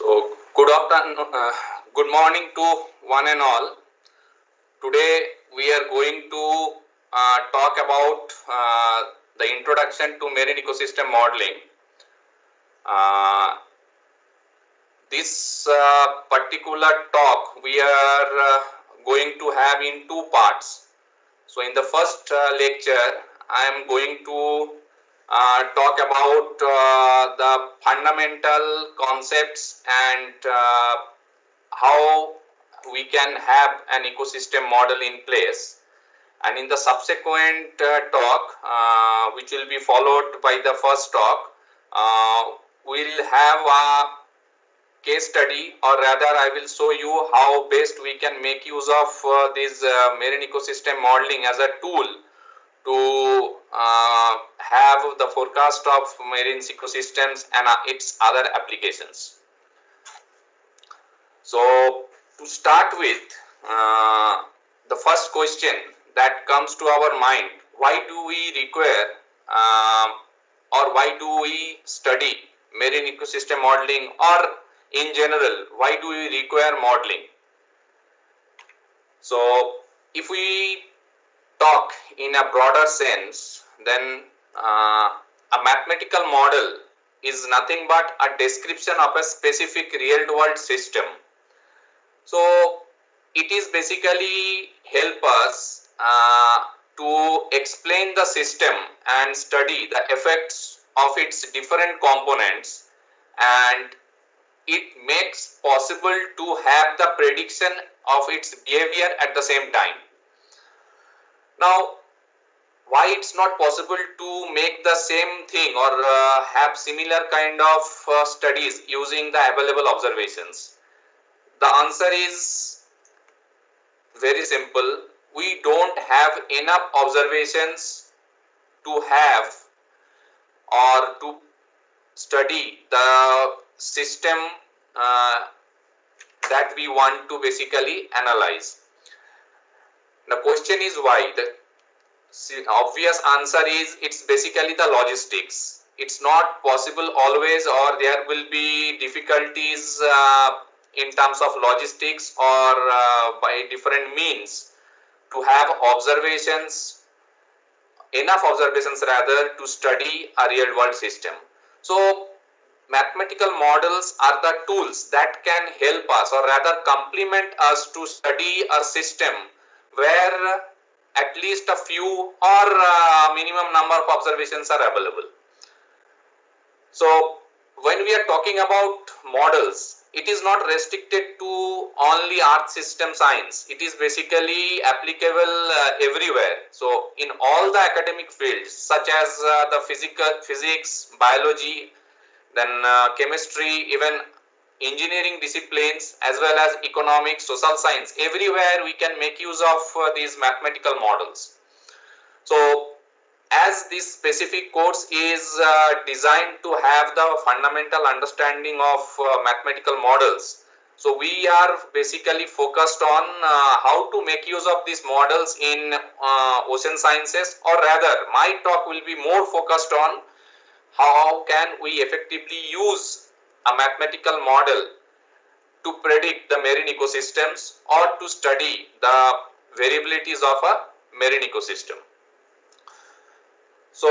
So, good morning to one and all. Today we are going to talk about the introduction to marine ecosystem modeling. This particular talk we are going to have in two parts. So, in the first lecture, I am going to talk about the fundamental concepts and how we can have an ecosystem model in place, and in the subsequent talk which will be followed by the first talk, we will have a case study, or rather I will show you how best we can make use of this marine ecosystem modeling as a tool to have the forecast of marine ecosystems and its other applications. So, to start with, the first question that comes to our mind: why do we require or why do we study marine ecosystem modeling, or in general, why do we require modeling? So, if we talk in a broader sense, then a mathematical model is nothing but a description of a specific real world system. So, it is basically help us to explain the system and study the effects of its different components, and it makes possible to have the prediction of its behavior at the same time. Now, why it's not possible to make the same thing or have similar kind of studies using the available observations? The answer is very simple. We don't have enough observations to have or to study the system that we want to basically analyze. The question is why. The obvious answer is it's basically the logistics. It's not possible always, or there will be difficulties in terms of logistics or by different means to have enough observations rather, to study a real world system. So, mathematical models are the tools that can help us, or rather complement us, to study a system where at least a few or minimum number of observations are available. So, when we are talking about models, it is not restricted to only earth system science. It is basically applicable everywhere. So, in all the academic fields such as the physics, biology, then chemistry, even engineering disciplines, as well as economics, social science, everywhere we can make use of these mathematical models. So, as this specific course is designed to have the fundamental understanding of mathematical models, so we are basically focused on how to make use of these models in ocean sciences, or rather my talk will be more focused on how can we effectively use a mathematical model to predict the marine ecosystems or to study the variabilities of a marine ecosystem. So,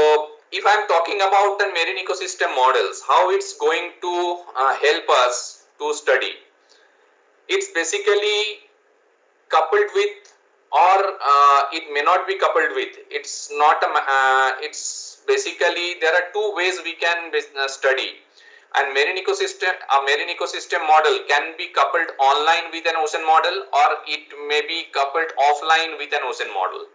if I am talking about the marine ecosystem models, how it's going to help us to study, it's basically coupled with, or it may not be coupled with. It's not it's basically, there are two ways we can study. And a marine ecosystem model can be coupled online with an ocean model, or it may be coupled offline with an ocean model.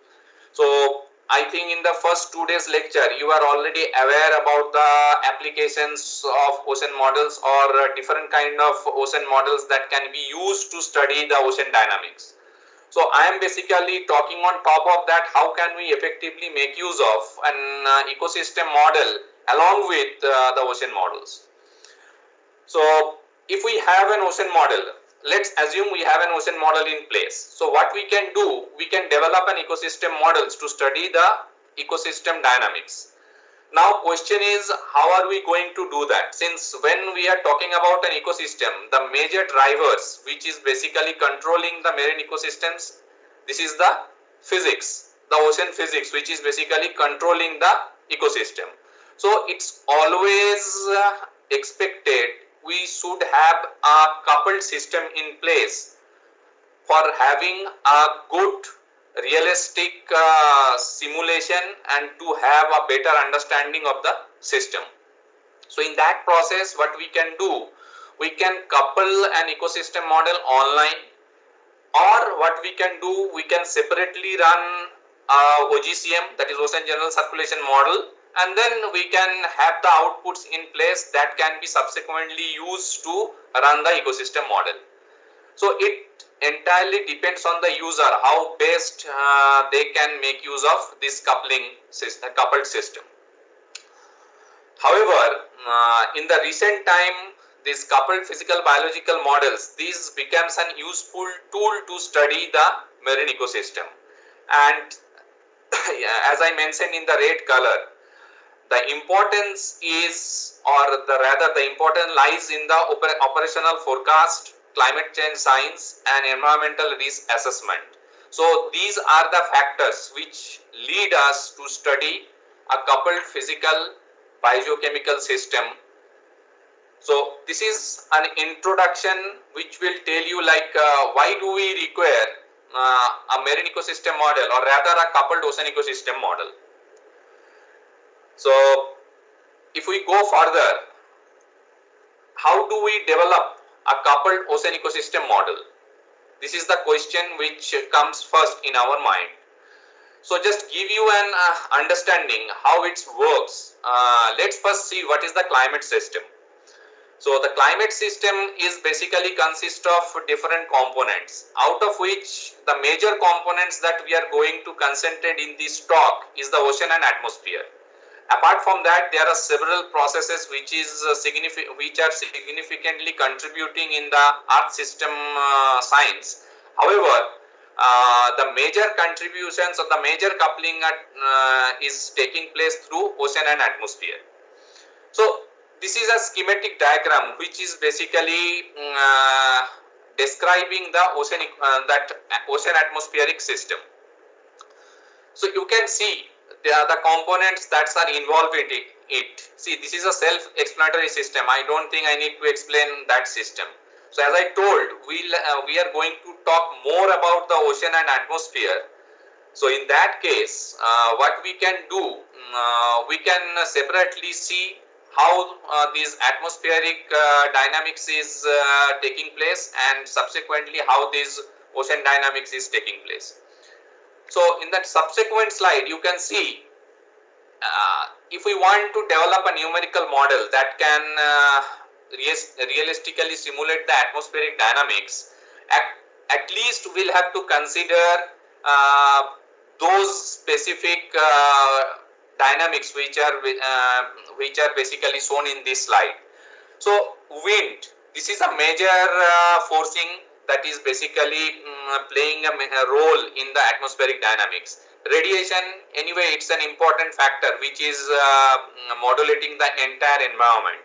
So, I think in the first 2 days lecture, you are already aware about the applications of ocean models, or different kind of ocean models that can be used to study the ocean dynamics. So, I am basically talking on top of that, how can we effectively make use of an ecosystem model along with the ocean models. So, if we have an ocean model, let's assume we have an ocean model in place. So, what we can do, we can develop an ecosystem models to study the ecosystem dynamics. Now question is, how are we going to do that? Since when we are talking about an ecosystem, the major drivers which is basically controlling the marine ecosystems, this is the physics, the ocean physics, which is basically controlling the ecosystem. So it's always expected we should have a coupled system in place for having a good realistic simulation and to have a better understanding of the system. So in that process, what we can do, we can couple an ecosystem model online, or what we can do, we can separately run OGCM, that is Ocean General Circulation Model, and then we can have the outputs in place that can be subsequently used to run the ecosystem model. So it entirely depends on the user how best they can make use of this coupled system. However, in the recent time, these coupled physical biological models, this becomes an useful tool to study the marine ecosystem. And as I mentioned in the red color, the importance is, or the importance lies in the operational forecast, climate change science and environmental risk assessment. So these are the factors which lead us to study a coupled physical biogeochemical system. So this is an introduction which will tell you like why do we require a marine ecosystem model, or rather a coupled ocean ecosystem model. So if we go further, how do we develop a coupled ocean ecosystem model? This is the question which comes first in our mind. So just give you an understanding how it works. Let's first see what is the climate system. So the climate system is basically consists of different components, out of which the major components that we are going to concentrate in this talk is the ocean and atmosphere. Apart from that, there are several processes which are significantly contributing in the Earth system science. However, the major contributions or the major coupling is taking place through ocean and atmosphere. So this is a schematic diagram which is basically describing the ocean atmospheric system. So you can see the components that are involved in it. See, this is a self-explanatory system. I don't think I need to explain that system. So as I told, we are going to talk more about the ocean and atmosphere. So in that case, what we can do, we can separately see how this atmospheric dynamics is taking place, and subsequently how this ocean dynamics is taking place. So in that subsequent slide, you can see if we want to develop a numerical model that can realistically simulate the atmospheric dynamics, at least we'll have to consider those specific dynamics which are basically shown in this slide. So wind, this is a major forcing that is basically playing a role in the atmospheric dynamics. Radiation, anyway, it's an important factor which is modulating the entire environment.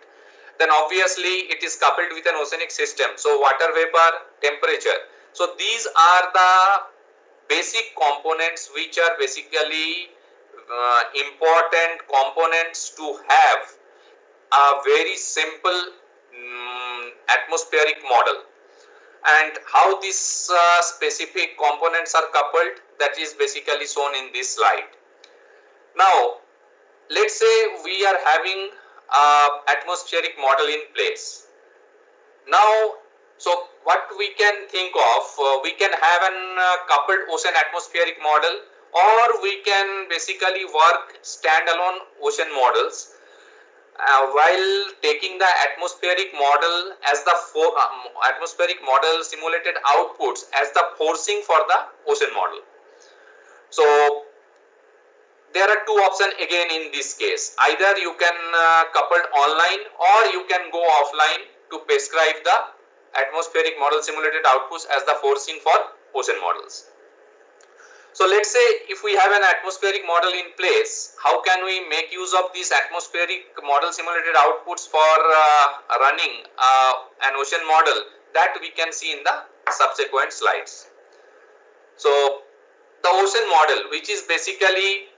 Then obviously it is coupled with an oceanic system, so water vapor, temperature. So these are the basic components which are basically important components to have a very simple atmospheric model. And how these specific components are coupled, that is basically shown in this slide. Now let's say we are having atmospheric model in place. Now, so what we can think of, we can have an coupled ocean atmospheric model, or we can basically work standalone ocean models while taking the atmospheric model as the atmospheric model simulated outputs as the forcing for the ocean model. So there are two options again in this case. Either you can couple online, or you can go offline to prescribe the atmospheric model simulated outputs as the forcing for ocean models. So let's say if we have an atmospheric model in place, how can we make use of these atmospheric model simulated outputs for running an ocean model? That we can see in the subsequent slides. So the ocean model, which is basically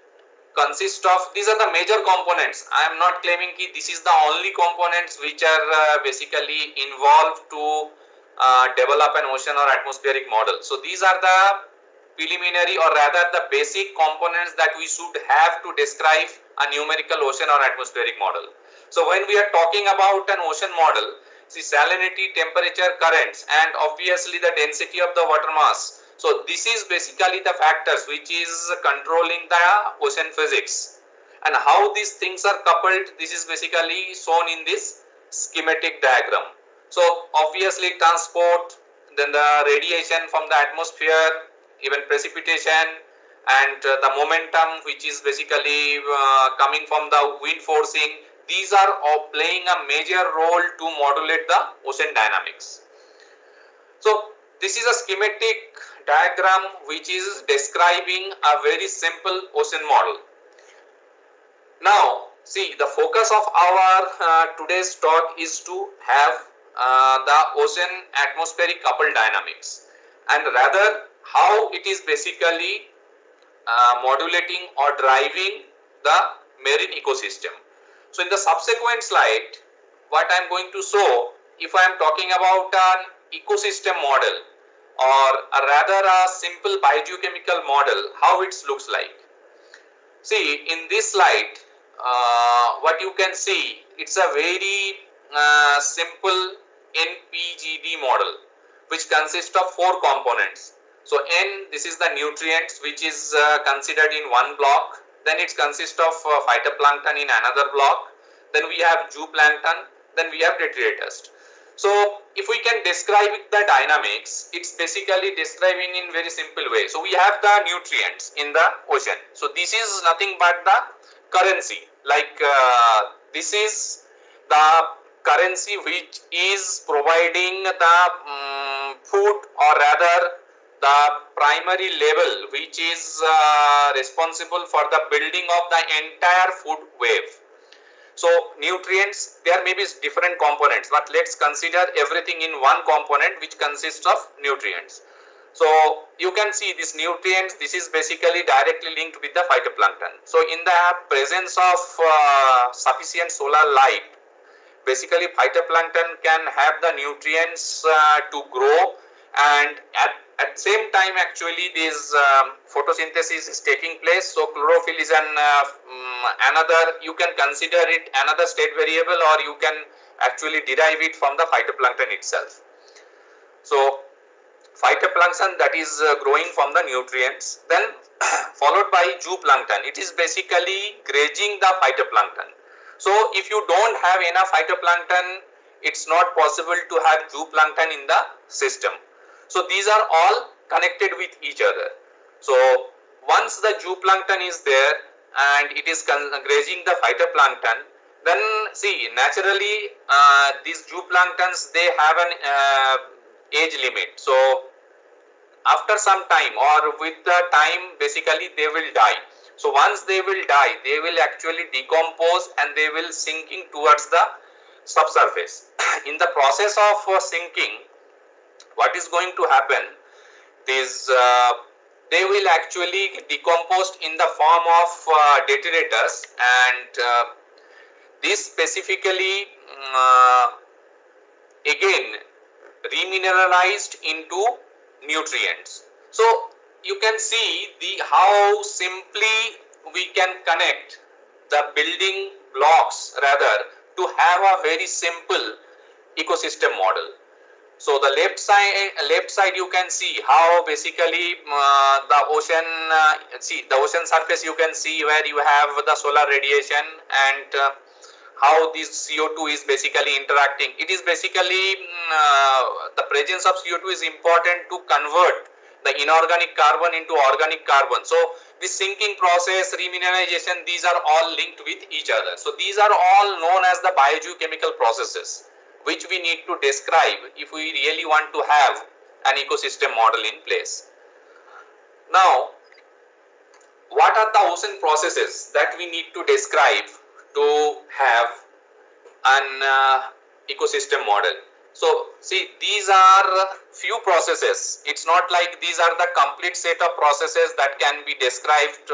consist of, these are the major components. I am not claiming that this is the only components which are basically involved to develop an ocean or atmospheric model. So these are the preliminary, or rather the basic components that we should have to describe a numerical ocean or atmospheric model. So when we are talking about an ocean model, see salinity, temperature, currents, and obviously the density of the water mass. So this is basically the factors which is controlling the ocean physics, and how these things are coupled, this is basically shown in this schematic diagram. So obviously transport, then the radiation from the atmosphere, even precipitation, and the momentum which is basically coming from the wind forcing, these are all playing a major role to modulate the ocean dynamics. So this is a schematic diagram which is describing a very simple ocean model. Now see, the focus of our today's talk is to have the ocean atmospheric coupled dynamics, and rather how it is basically modulating or driving the marine ecosystem. So in the subsequent slide, what I am going to show, if I am talking about an ecosystem model, or rather a simple biogeochemical model, how it looks like. See in this slide, what you can see, it's a very simple NPGD model which consists of 4 components. So N, this is the nutrients which is considered in one block, then it consists of phytoplankton in another block, then we have zooplankton, then we have detritus. So if we can describe the dynamics, it's basically describing in very simple way. So we have the nutrients in the ocean. So this is nothing but the currency, like this is the currency which is providing the food, or rather the primary level which is responsible for the building of the entire food wave. So nutrients, there may be different components, but let's consider everything in one component which consists of nutrients. So you can see this nutrients, this is basically directly linked with the phytoplankton. So in the presence of sufficient solar light, basically phytoplankton can have the nutrients to grow, and at same time actually this photosynthesis is taking place. So chlorophyll is an another, you can consider it another state variable, or you can actually derive it from the phytoplankton itself. So phytoplankton, that is growing from the nutrients, then followed by zooplankton. It is basically grazing the phytoplankton. So if you don't have enough phytoplankton, it's not possible to have zooplankton in the system. So these are all connected with each other. So once the zooplankton is there and it is grazing the phytoplankton, then see naturally these zooplanktons, they have an age limit. So after some time, or with the time, basically they will die. So once they will die, they will actually decompose and they will sinking towards the subsurface. In the process of sinking, what is going to happen is they will actually decompose in the form of detritus, and this specifically again remineralized into nutrients. So you can see how simply we can connect the building blocks rather to have a very simple ecosystem model. So the left side you can see how basically the ocean, the ocean surface you can see where you have the solar radiation, and how this CO2 is basically interacting. It is basically the presence of CO2 is important to convert the inorganic carbon into organic carbon. So this sinking process, remineralization, these are all linked with each other. So these are all known as the biogeochemical processes which we need to describe if we really want to have an ecosystem model in place. Now what are the ocean processes that we need to describe to have an ecosystem model? So see, these are few processes. It's not like these are the complete set of processes that can be described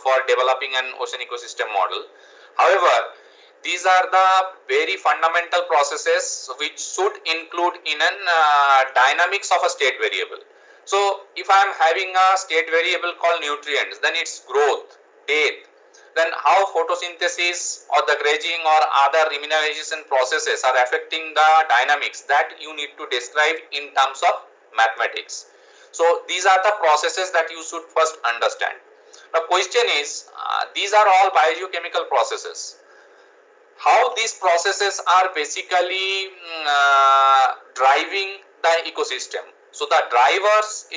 for developing an ocean ecosystem model. However, these are the very fundamental processes which should include in an dynamics of a state variable. So if I am having a state variable called nutrients, then its growth, death, then how photosynthesis or the grazing or other remineralization processes are affecting the dynamics, that you need to describe in terms of mathematics. So these are the processes that you should first understand. The question is, these are all biogeochemical processes. How these processes are basically driving the ecosystem. So the drivers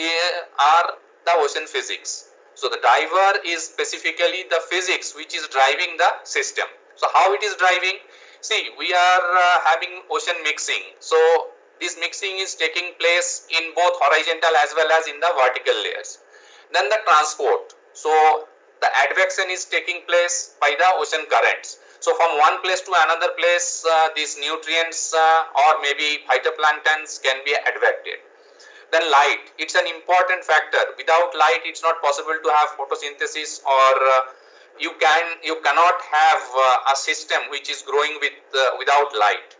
are the ocean physics. So the driver is specifically the physics which is driving the system. So how it is driving? See, we are having ocean mixing. So this mixing is taking place in both horizontal as well as in the vertical layers. Then the transport. So the advection is taking place by the ocean currents. So from one place to another place, these nutrients or maybe phytoplanktons can be advected. Then light, it's an important factor. Without light, it's not possible to have photosynthesis, or you cannot have a system which is growing without light.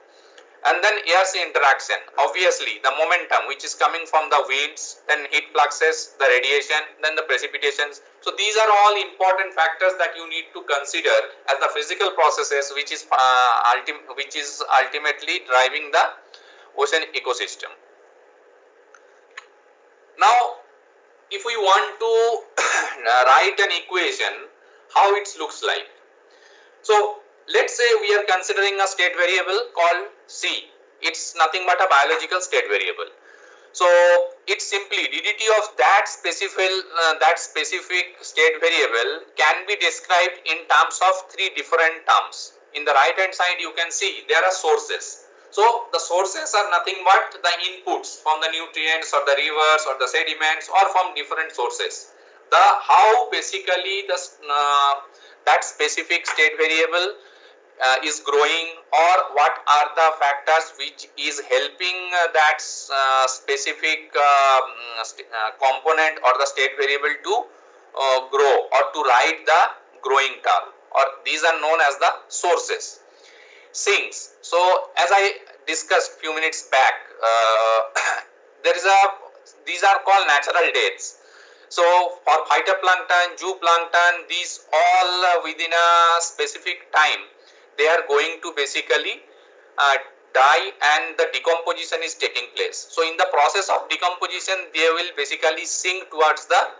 And then air-sea interaction, obviously the momentum which is coming from the winds, then heat fluxes, the radiation, then the precipitations. So these are all important factors that you need to consider as the physical processes which is ultimately driving the ocean ecosystem. Now, if we want to write an equation, how it looks like. So, let's say we are considering a state variable called C. It's nothing but a biological state variable. So, it's simply ddt of that specific state variable can be described in terms of three different terms. In the right hand side, you can see there are sources. So the sources are nothing but the inputs from the nutrients or the rivers or the sediments or from different sources. How basically that specific state variable is growing, or what are the factors which is helping that specific component or the state variable to grow or to write the growing term, or these are known as the sources. Sinks. So as I discussed few minutes back, these are called natural deaths. So for phytoplankton, zooplankton, these all within a specific time, they are going to basically die and the decomposition is taking place. So in the process of decomposition, they will basically sink towards the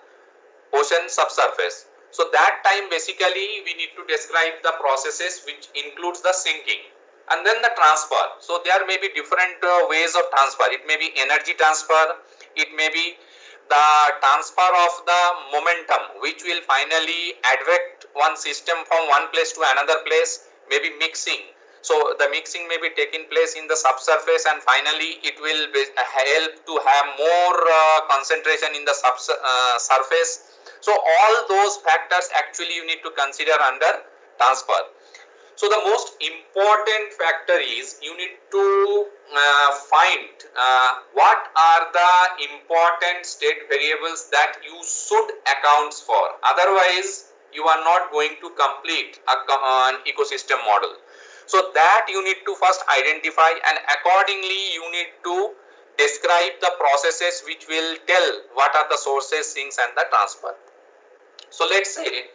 ocean subsurface. So that time basically we need to describe the processes which includes the sinking, and then the transfer. So there may be different ways of transfer. It may be energy transfer, it may be the transfer of the momentum which will finally advect one system from one place to another place, maybe mixing. So the mixing may be taking place in the subsurface, and finally it will help to have more concentration in the surface. So all those factors actually you need to consider under transfer. So the most important factor is you need to find what are the important state variables that you should account for. Otherwise, you are not going to complete an ecosystem model. So that you need to first identify, and accordingly you need to describe the processes which will tell what are the sources, sinks and the transfer. So let's say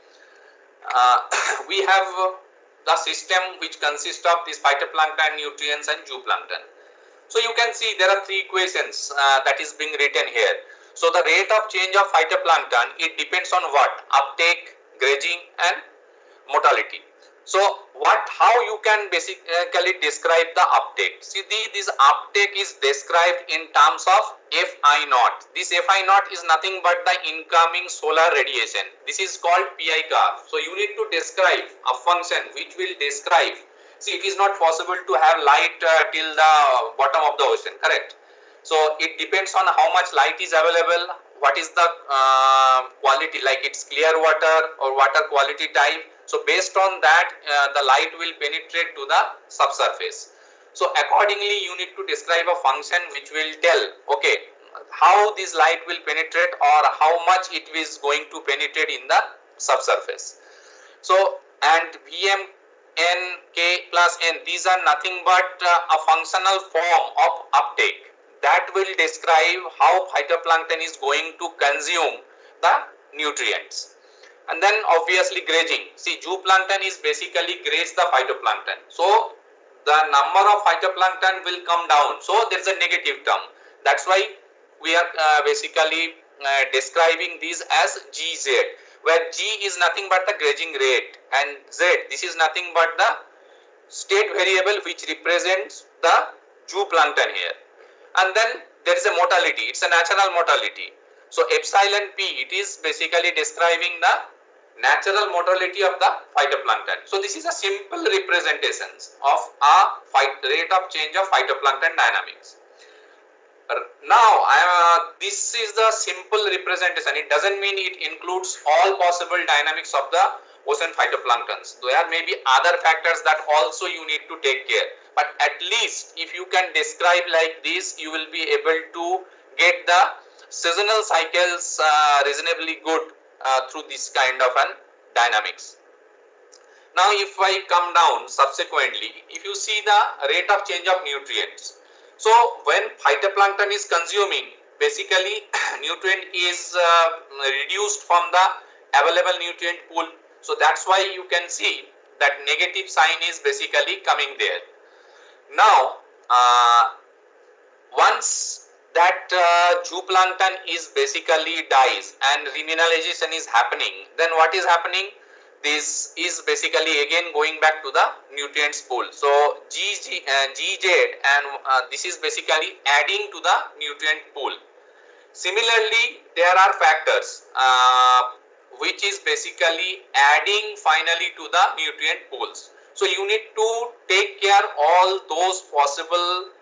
we have the system which consists of these phytoplankton, nutrients and zooplankton. So you can see there are three equations that is being written here. So the rate of change of phytoplankton, it depends on what? Uptake, grazing and mortality. So how you can basically describe the uptake? See, this uptake is described in terms of Fi naught. This Fi naught is nothing but the incoming solar radiation. This is called Pi curve. So you need to describe a function which will describe. See, it is not possible to have light till the bottom of the ocean, correct? So it depends on how much light is available, what is the quality, like it's clear water or water quality type. So based on that, the light will penetrate to the subsurface. So accordingly, you need to describe a function which will tell, okay, how this light will penetrate or how much it is going to penetrate in the subsurface. So, and Vm n k plus n, these are nothing but a functional form of uptake that will describe how phytoplankton is going to consume the nutrients. And then obviously grazing. See, zooplankton is basically graze the phytoplankton. So the number of phytoplankton will come down. So there is a negative term. That's why we are basically describing these as GZ, where G is nothing but the grazing rate and Z, this is nothing but the state variable which represents the zooplankton here. And then there is a mortality, it's a natural mortality. So epsilon P, it is basically describing the natural mortality of the phytoplankton. So this is a simple representation of a rate of change of phytoplankton dynamics. Now, this is the simple representation. It doesn't mean it includes all possible dynamics of the ocean phytoplanktons. There may be other factors that also you need to take care. But at least if you can describe like this, you will be able to get the seasonal cycles reasonably good through this kind of an dynamics. Now, if I come down subsequently, if you see the rate of change of nutrients. So when phytoplankton is consuming, basically nutrient is reduced from the available nutrient pool. So that's why you can see that negative sign is basically coming there. Now once that zooplankton is basically dies and remineralization is happening, then what is happening? This is basically again going back to the nutrients pool. So GZ and this is basically adding to the nutrient pool. Similarly, there are factors which is basically adding finally to the nutrient pools. So you need to take care all those possible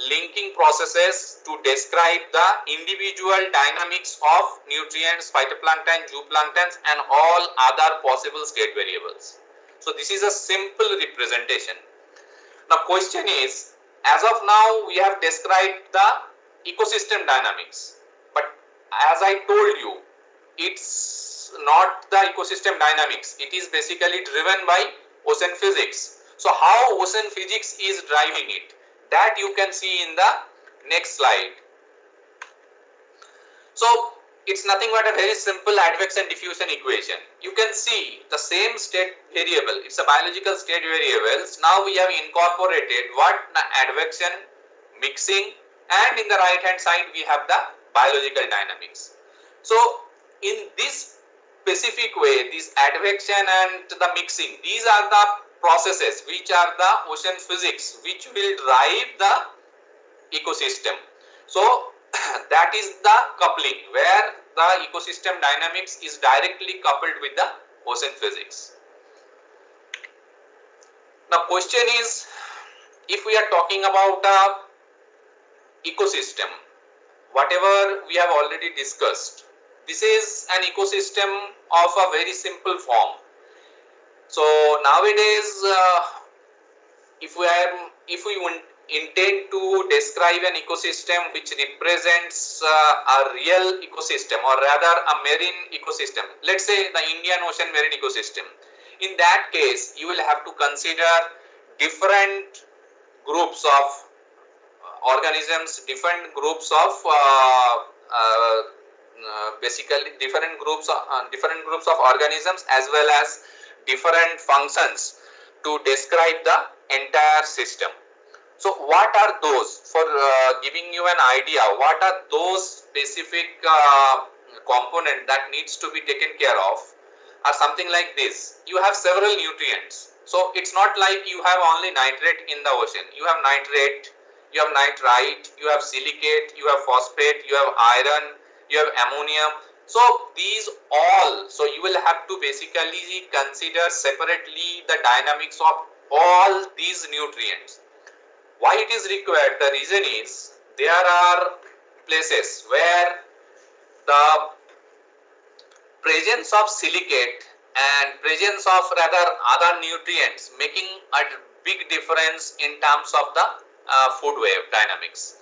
linking processes to describe the individual dynamics of nutrients, phytoplankton, zooplanktons and all other possible state variables. So this is a simple representation. Now question is, as of now we have described the ecosystem dynamics, but as I told you, it's not the ecosystem dynamics, it is basically driven by ocean physics. So how ocean physics is driving it, that you can see in the next slide. So it's nothing but a very simple advection diffusion equation. You can see the same state variable, it's a biological state variables. Now we have incorporated what? The advection, mixing, and in the right hand side we have the biological dynamics. So in this specific way, this advection and the mixing, these are the processes which are the ocean physics which will drive the ecosystem. So that is the coupling where the ecosystem dynamics is directly coupled with the ocean physics. Now question is, if we are talking about the ecosystem, whatever we have already discussed, this is an ecosystem of a very simple form. So nowadays, if we intend to describe an ecosystem which represents a real ecosystem or rather a marine ecosystem, let's say the Indian Ocean marine ecosystem, in that case you will have to consider different groups of organisms, different groups of basically different groups of organisms as well as different functions to describe the entire system. So what are those, for giving you an idea, what are those specific components that needs to be taken care of, are something like this. You have several nutrients. So it's not like you have only nitrate in the ocean. You have nitrate, you have nitrite, you have silicate, you have phosphate, you have iron, you have ammonium. So these all, so you will have to basically consider separately the dynamics of all these nutrients. Why it is required? The reason is there are places where the presence of silicate and presence of rather other nutrients making a big difference in terms of the food wave dynamics.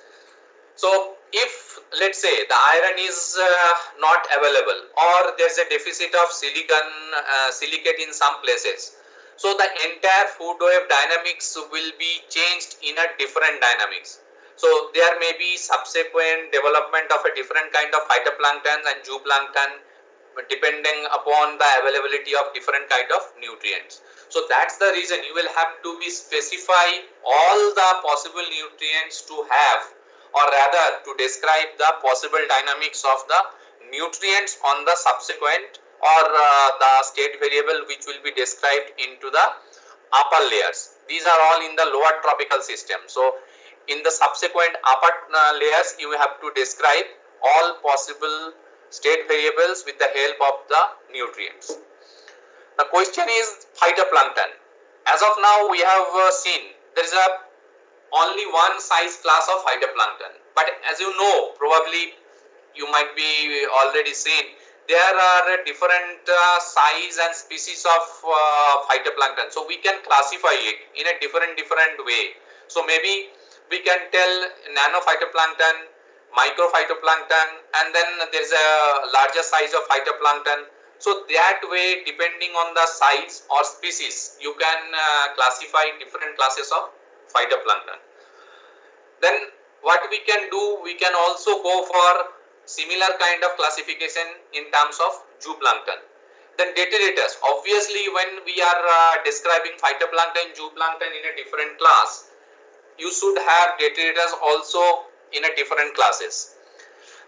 So if let's say the iron is not available, or there's a deficit of silicate in some places, so the entire food wave dynamics will be changed in a different dynamics. So there may be subsequent development of a different kind of phytoplankton and zooplankton depending upon the availability of different kind of nutrients. So that's the reason you will have to be specify all the possible nutrients to have, or rather to describe the possible dynamics of the nutrients on the subsequent or the state variable which will be described into the upper layers. These are all in the lower tropical system. So in the subsequent upper layers you have to describe all possible state variables with the help of the nutrients. The question is phytoplankton. As of now we have seen there is only one size class of phytoplankton, but as you know, probably you might be already seen, there are different size and species of phytoplankton. So we can classify it in a different way. So maybe we can tell nano phytoplankton, micro phytoplankton, and then there is a larger size of phytoplankton. So that way, depending on the size or species, you can classify different classes of phytoplankton. Then what we can do, we can also go for similar kind of classification in terms of zooplankton. Then detritus. Obviously, when we are describing phytoplankton, zooplankton in a different class, you should have detritus also in a different classes.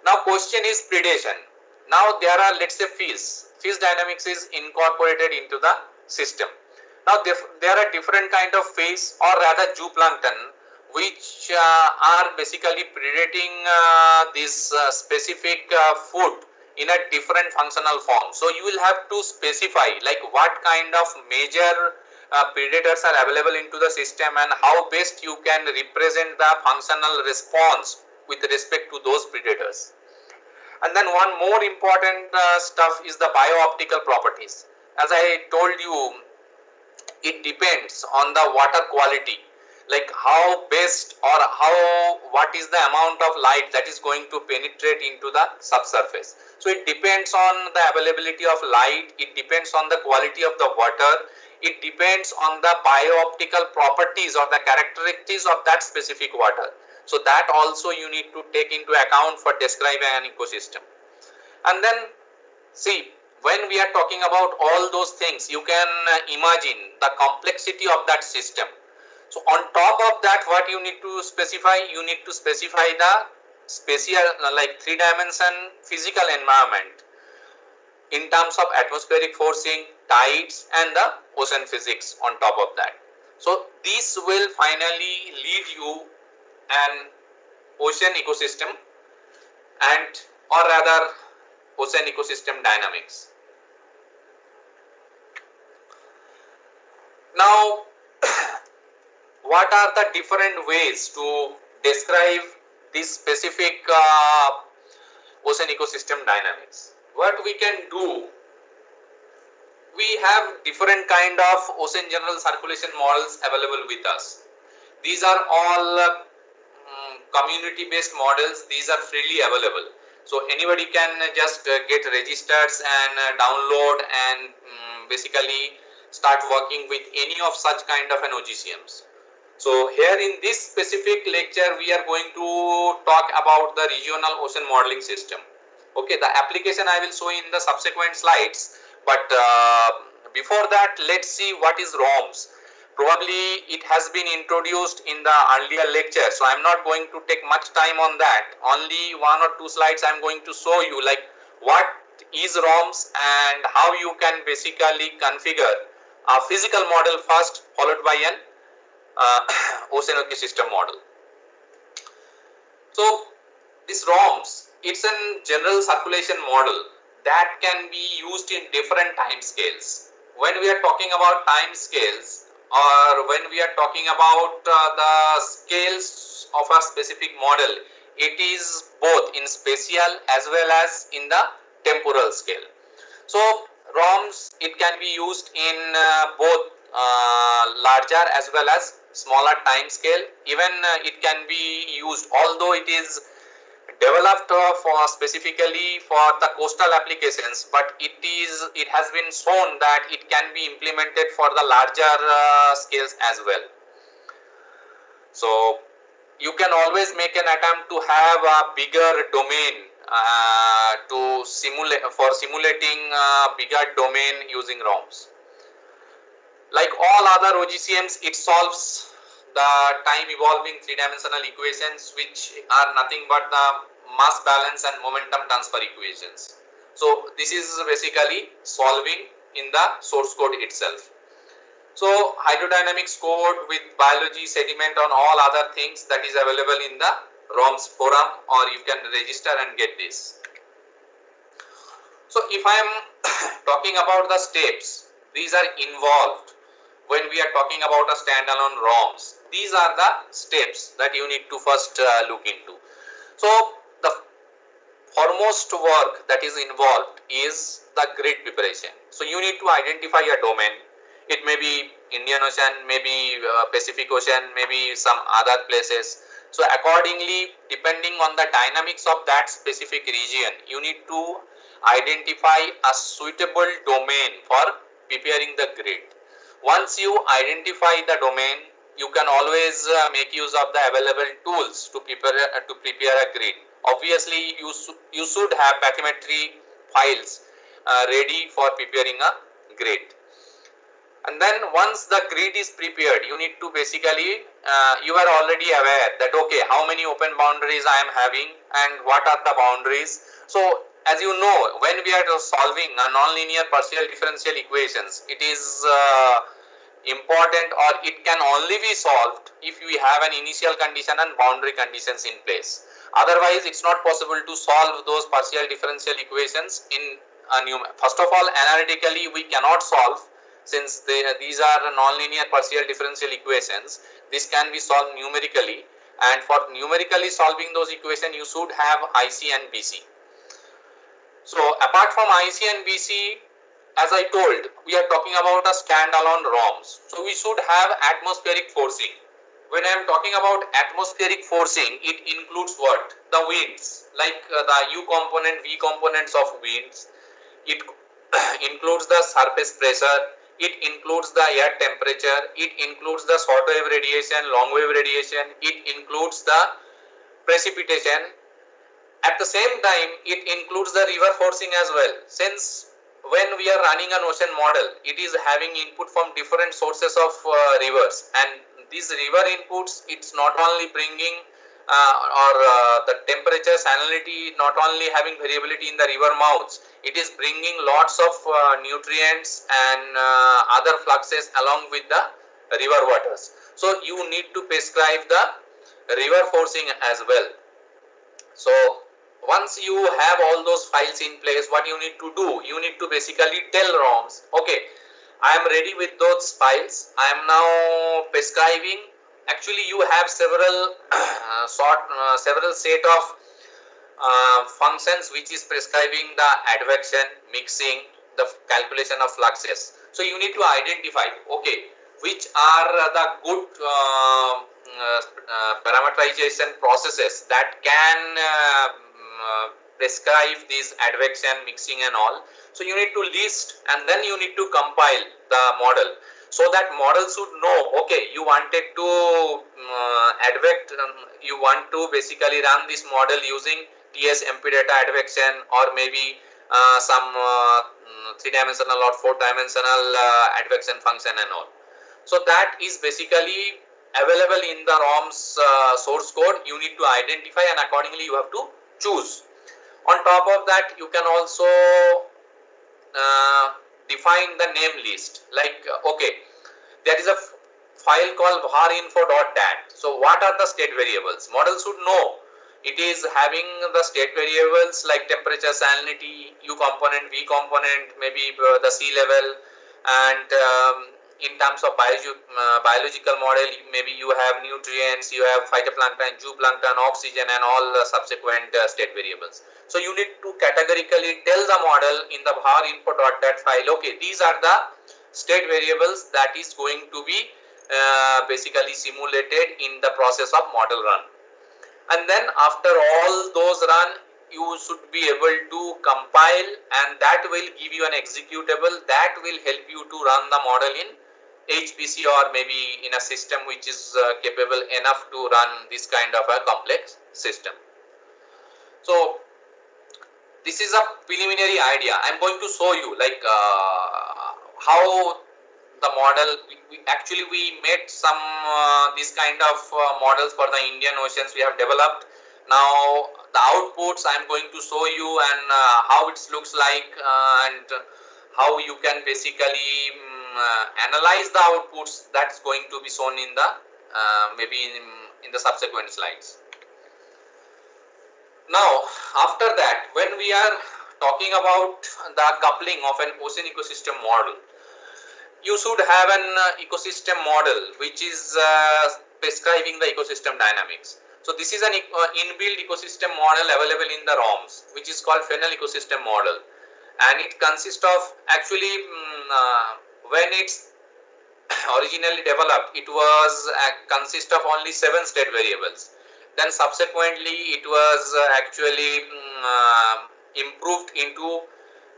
Now question is predation. Now there are, let's say, fish dynamics is incorporated into the system. Now there are different kind of fish, or rather zooplankton, which are basically predating this specific food in a different functional form. So you will have to specify like what kind of major predators are available into the system and how best you can represent the functional response with respect to those predators. And then one more important stuff is the biooptical properties. As I told you, it depends on the water quality, like how best or what is the amount of light that is going to penetrate into the subsurface. So it depends on the availability of light, it depends on the quality of the water, it depends on the biooptical properties or the characteristics of that specific water. So that also you need to take into account for describing an ecosystem. And then see, when we are talking about all those things, you can imagine the complexity of that system. So on top of that, what you need to specify? You need to specify the spatial, like 3-dimension physical environment in terms of atmospheric forcing, tides, and the ocean physics on top of that. So this will finally lead you an ocean ecosystem and, or rather, ocean ecosystem dynamics. Now, what are the different ways to describe this specific ocean ecosystem dynamics? What we can do, we have different kind of ocean general circulation models available with us. These are all community based models. These are freely available. So anybody can just get registered and download and basically start working with any of such kind of an OGCMs. So here in this specific lecture, we are going to talk about the regional ocean modeling system. Okay, the application I will show in the subsequent slides, but before that, let's see what is ROMS. Probably it has been introduced in the earlier lecture, so I'm not going to take much time on that. Only 1 or 2 slides I'm going to show you like what is ROMS and how you can basically configure a physical model first, followed by an ocean ecosystem model. So this ROMS, it's a general circulation model that can be used in different time scales. When we are talking about time scales, or when we are talking about the scales of a specific model, it is both in spatial as well as in the temporal scale. So ROMs, it can be used in both larger as well as smaller time scale. Even it can be used, although it is developed for specifically for the coastal applications, but it has been shown that it can be implemented for the larger scales as well. So you can always make an attempt to have a bigger domain to simulating bigger domain using ROMs. Like all other OGCMs, it solves the time evolving three-dimensional equations, which are nothing but the mass balance and momentum transfer equations. So this is basically solving in the source code itself. So hydrodynamics code with biology, sediment, on all other things, that is available in the ROMs forum, or you can register and get this. So if I am talking about the steps, these are involved when we are talking about a standalone ROMs. These are the steps that you need to first look into. So the foremost work that is involved is the grid preparation. So you need to identify a domain. It may be Indian Ocean, maybe Pacific Ocean, maybe some other places. So accordingly, depending on the dynamics of that specific region, you need to identify a suitable domain for preparing the grid. Once you identify the domain, you can always make use of the available tools to prepare a grid. Obviously, you should have bathymetry files ready for preparing a grid. And then once the grid is prepared, you need to basically, you are already aware that okay, how many open boundaries I am having and what are the boundaries. So as you know, when we are solving a nonlinear partial differential equations, it is important, or it can only be solved if we have an initial condition and boundary conditions in place. Otherwise, it's not possible to solve those partial differential equations in a first of all, analytically we cannot solve, since these are nonlinear partial differential equations. This can be solved numerically, and for numerically solving those equations, you should have IC and BC. So apart from IC and BC, as I told, we are talking about a standalone ROMs. So we should have atmospheric forcing. When I am talking about atmospheric forcing, it includes what? The winds, like the U component, V components of winds. It includes the surface pressure. It includes the air temperature. It includes the short wave radiation, long wave radiation. It includes the precipitation. At the same time, it includes the river forcing as well. Since when we are running an ocean model, it is having input from different sources of rivers, and these river inputs, it's not only bringing the temperature salinity, not only having variability in the river mouths, it is bringing lots of nutrients and other fluxes along with the river waters. So you need to prescribe the river forcing as well. So once you have all those files in place, what you need to do, you need to basically tell ROMs, okay, I am ready with those files. I am now prescribing. Actually, you have several set of functions which is prescribing the advection, mixing, the calculation of fluxes. So you need to identify, okay, which are the good parameterization processes that can prescribe these advection, mixing and all. So you need to list, and then you need to compile the model, so that model should know, okay, you wanted to advect, you want to basically run this model using TS MP data advection, or maybe some 3-dimensional or 4-dimensional advection function and all. So that is basically available in the ROM's source code. You need to identify, and accordingly you have to choose. On top of that, you can also define the name list, like okay, there is a file called varinfo.dat. So what are the state variables? Model should know. It is having the state variables like temperature, salinity, U component, V component, maybe the sea level, and in terms of biological model, maybe you have nutrients, you have phytoplankton, zooplankton, oxygen, and all the subsequent state variables. So you need to categorically tell the model in the var input.dat file, okay, these are the state variables that is going to be basically simulated in the process of model run. And then after all those run, you should be able to compile, and that will give you an executable that will help you to run the model in HPC or maybe in a system which is capable enough to run this kind of a complex system. So this is a preliminary idea. I am going to show you like how the model, we made some this kind of models for the Indian Oceans we have developed. Now the outputs I am going to show you, and how it looks like, and how you can basically analyze the outputs. That's going to be shown in the maybe in the subsequent slides. Now after that, when we are talking about the coupling of an ocean ecosystem model, you should have an ecosystem model which is prescribing the ecosystem dynamics. So this is an inbuilt ecosystem model available in the ROMs, which is called Fennel ecosystem model, and it consists of actually when it's originally developed, it was consist of only 7 state variables. Then subsequently it was actually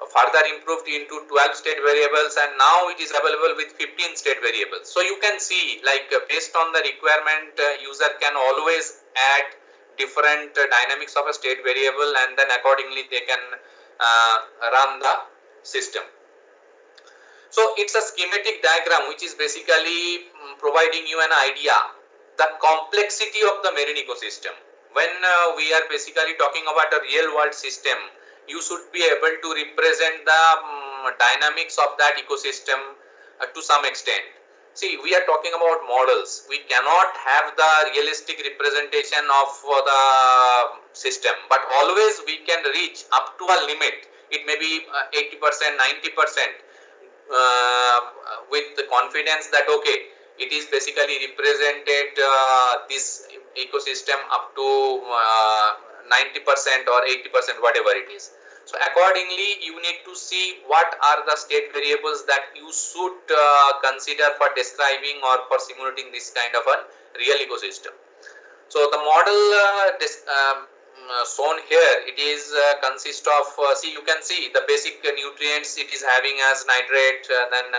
further improved into 12 state variables, and now it is available with 15 state variables. So you can see, like based on the requirement, user can always add different dynamics of a state variable, and then accordingly they can run the system. So it's a schematic diagram which is basically providing you an idea the complexity of the marine ecosystem. When we are basically talking about a real world system, you should be able to represent the dynamics of that ecosystem to some extent. See, we are talking about models. We cannot have the realistic representation of the system, but always we can reach up to a limit. It may be 80%, 90% with the confidence that okay, it is basically represented this ecosystem up to 90% or 80%, whatever it is. So accordingly, you need to see what are the state variables that you should consider for describing or for simulating this kind of a real ecosystem. So the model shown here, it is consist of see, you can see the basic nutrients it is having as nitrate, then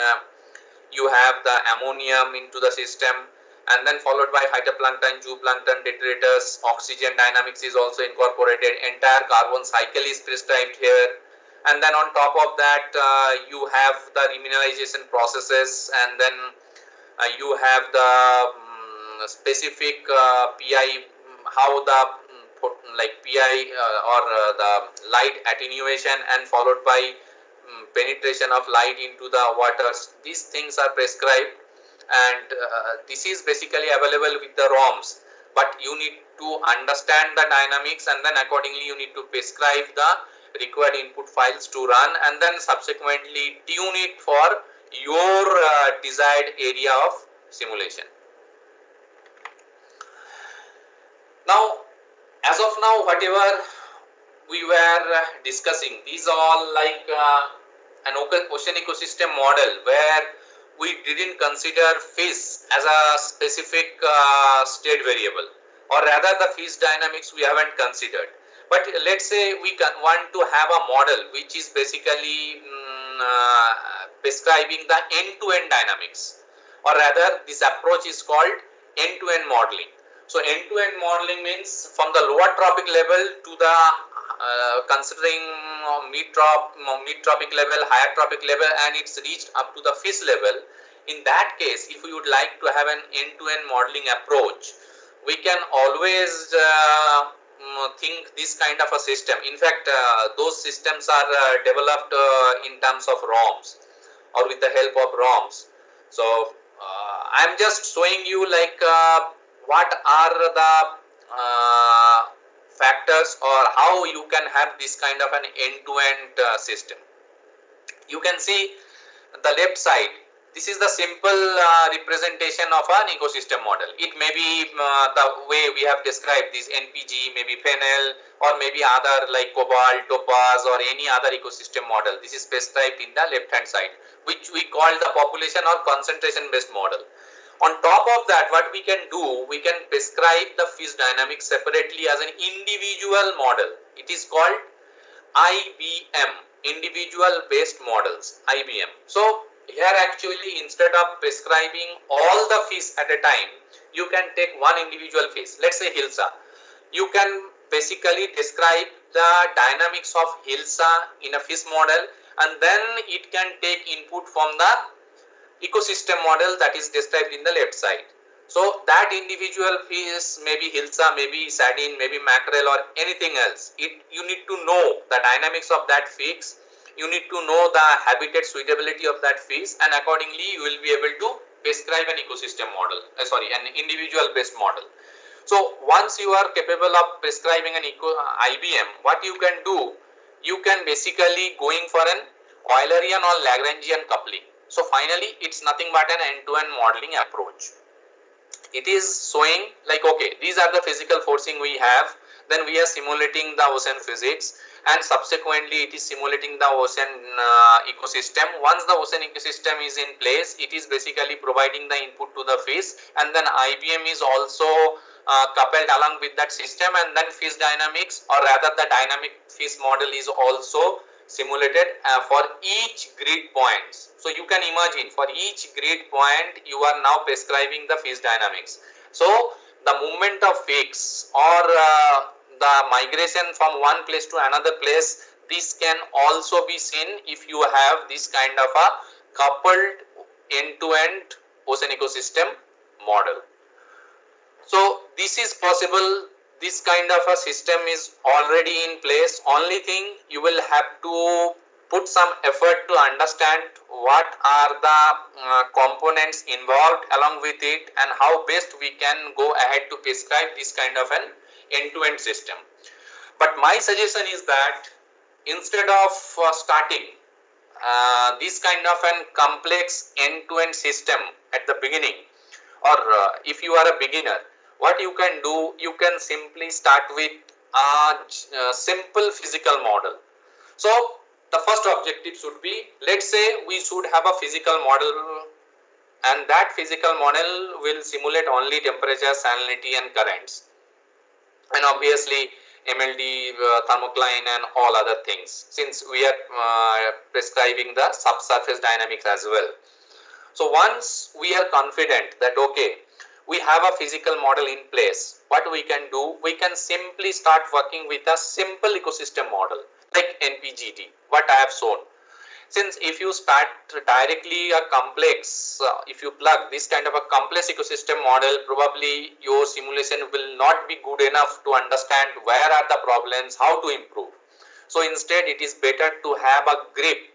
you have the ammonium into the system, and then followed by phytoplankton, zooplankton, detritus, oxygen dynamics is also incorporated, entire carbon cycle is prescribed here, and then on top of that you have the remineralization processes, and then you have the specific PI, how the PI or the light attenuation, and followed by penetration of light into the waters. These things are prescribed, and this is basically available with the ROMs, but you need to understand the dynamics, and then accordingly you need to prescribe the required input files to run, and then subsequently tune it for your desired area of simulation. Now, as of now, whatever we were discussing, these are all like an ocean ecosystem model where we didn't consider fish as a specific state variable, or rather the fish dynamics we haven't considered. But let's say we want to have a model which is basically prescribing the end-to-end dynamics, or rather this approach is called end-to-end modeling. So end-to-end modeling means from the lower trophic level to the considering mid-trophic level, higher trophic level, and it's reached up to the fish level. In that case, if we would like to have an end-to-end modeling approach, we can always think this kind of a system. In fact, those systems are developed in terms of ROMs or with the help of ROMs. So I'm just showing you like what are the factors or how you can have this kind of an end-to-end system. You can see the left side, This is the simple representation of an ecosystem model. It may be the way we have described this NPG, maybe phenyl, or maybe other like cobalt, topaz, or any other ecosystem model. This is prescribed in the left hand side, which we call the population or concentration based model. On top of that, what we can do, we can prescribe the fish dynamics separately as an individual model. It is called IBM, individual based models, IBM. So here actually, instead of prescribing all the fish at a time, you can take one individual fish, let's say Hilsa. You can basically describe the dynamics of Hilsa in a fish model, and then it can take input from the ecosystem model that is described in the left side. So that individual fish, maybe Hilsa, maybe sardine, maybe mackerel, or anything else, you need to know the dynamics of that fish. You need to know the habitat suitability of that fish, and accordingly you will be able to prescribe an ecosystem model, an individual based model. So once you are capable of prescribing an IBM, what you can do, you can basically going for an Eulerian or Lagrangian coupling. So finally it's nothing but an end-to-end modeling approach. It is showing like, okay, these are the physical forcing we have, then we are simulating the ocean physics, and subsequently it is simulating the ocean ecosystem. Once the ocean ecosystem is in place, it is basically providing the input to the fish, and then IBM is also coupled along with that system, and then fish dynamics, or rather the dynamic fish model is also simulated for each grid points. So you can imagine, for each grid point you are now prescribing the fish dynamics. So the movement of fish or the migration from one place to another place, this can also be seen if you have this kind of a coupled end-to-end ocean ecosystem model. So this is possible. This kind of a system is already in place. Only thing, you will have to put some effort to understand what are the components involved along with it, and how best we can go ahead to prescribe this kind of an end-to-end system. But my suggestion is that instead of starting this kind of an complex end-to-end system at the beginning, or if you are a beginner, what you can do, you can simply start with a simple physical model. So the first objective should be, let's say we should have a physical model, and that physical model will simulate only temperature, salinity and currents, and obviously MLD, thermocline and all other things, since we are prescribing the subsurface dynamics as well. So once we are confident that okay, we have a physical model in place, what we can do, we can simply start working with a simple ecosystem model like NPGD, what I have shown. Since if you start directly a complex, if you plug this kind of a complex ecosystem model, probably your simulation will not be good enough to understand where are the problems, how to improve. So instead it is better to have a grip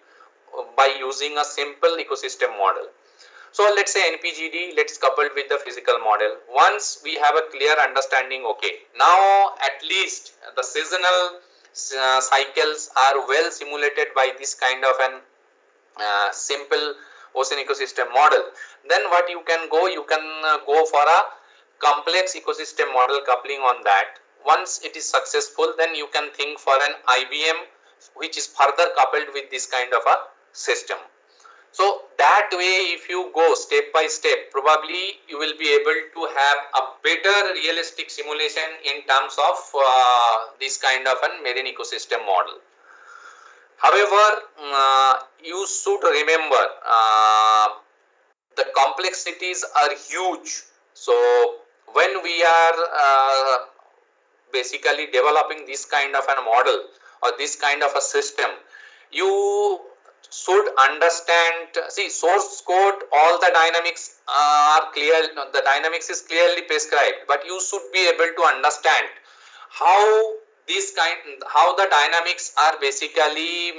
by using a simple ecosystem model. So let's say NPGD, let's couple with the physical model. Once we have a clear understanding, okay, now at least the seasonal cycles are well simulated by this kind of an simple ocean ecosystem model, then what you can go, go for a complex ecosystem model coupling on that. Once it is successful, then you can think for an IBM which is further coupled with this kind of a system. So that way, if you go step by step, probably you will be able to have a better realistic simulation in terms of this kind of a marine ecosystem model. However, you should remember the complexities are huge. So when we are basically developing this kind of a model or this kind of a system, you should understand, see, source code, all the dynamics are clear, the dynamics is clearly prescribed, but you should be able to understand how the dynamics are basically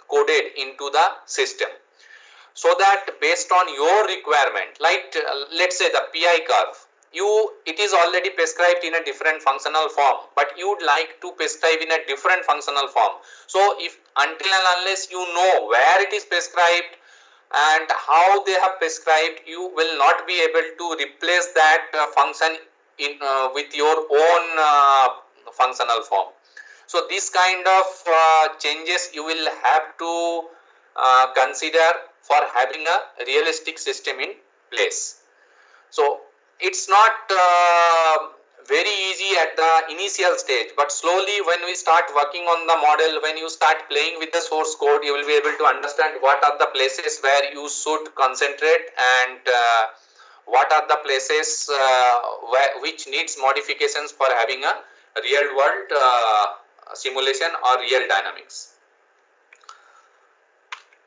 coded into the system, so that based on your requirement, like let's say the PI curve, it is already prescribed in a different functional form, but you would like to prescribe in a different functional form. So if until and unless you know where it is prescribed, and how they have prescribed, you will not be able to replace that function in with your own functional form. So this kind of changes you will have to consider for having a realistic system in place. So it's not very easy at the initial stage, but slowly when we start working on the model, when you start playing with the source code, you will be able to understand what are the places where you should concentrate, and what are the places which needs modifications for having a real world simulation or real dynamics.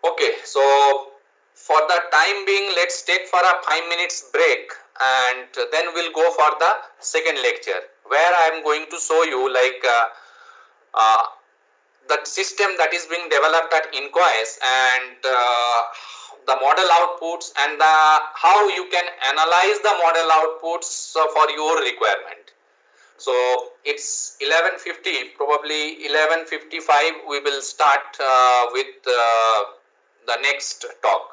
Okay, so for the time being, let's take for a 5 minutes break, and then we'll go for the second lecture, where I am going to show you like uh, the system that is being developed at Inquis, and the model outputs, and the how you can analyze the model outputs for your requirement. So it's 11:50, probably 11:55 we will start with the next talk.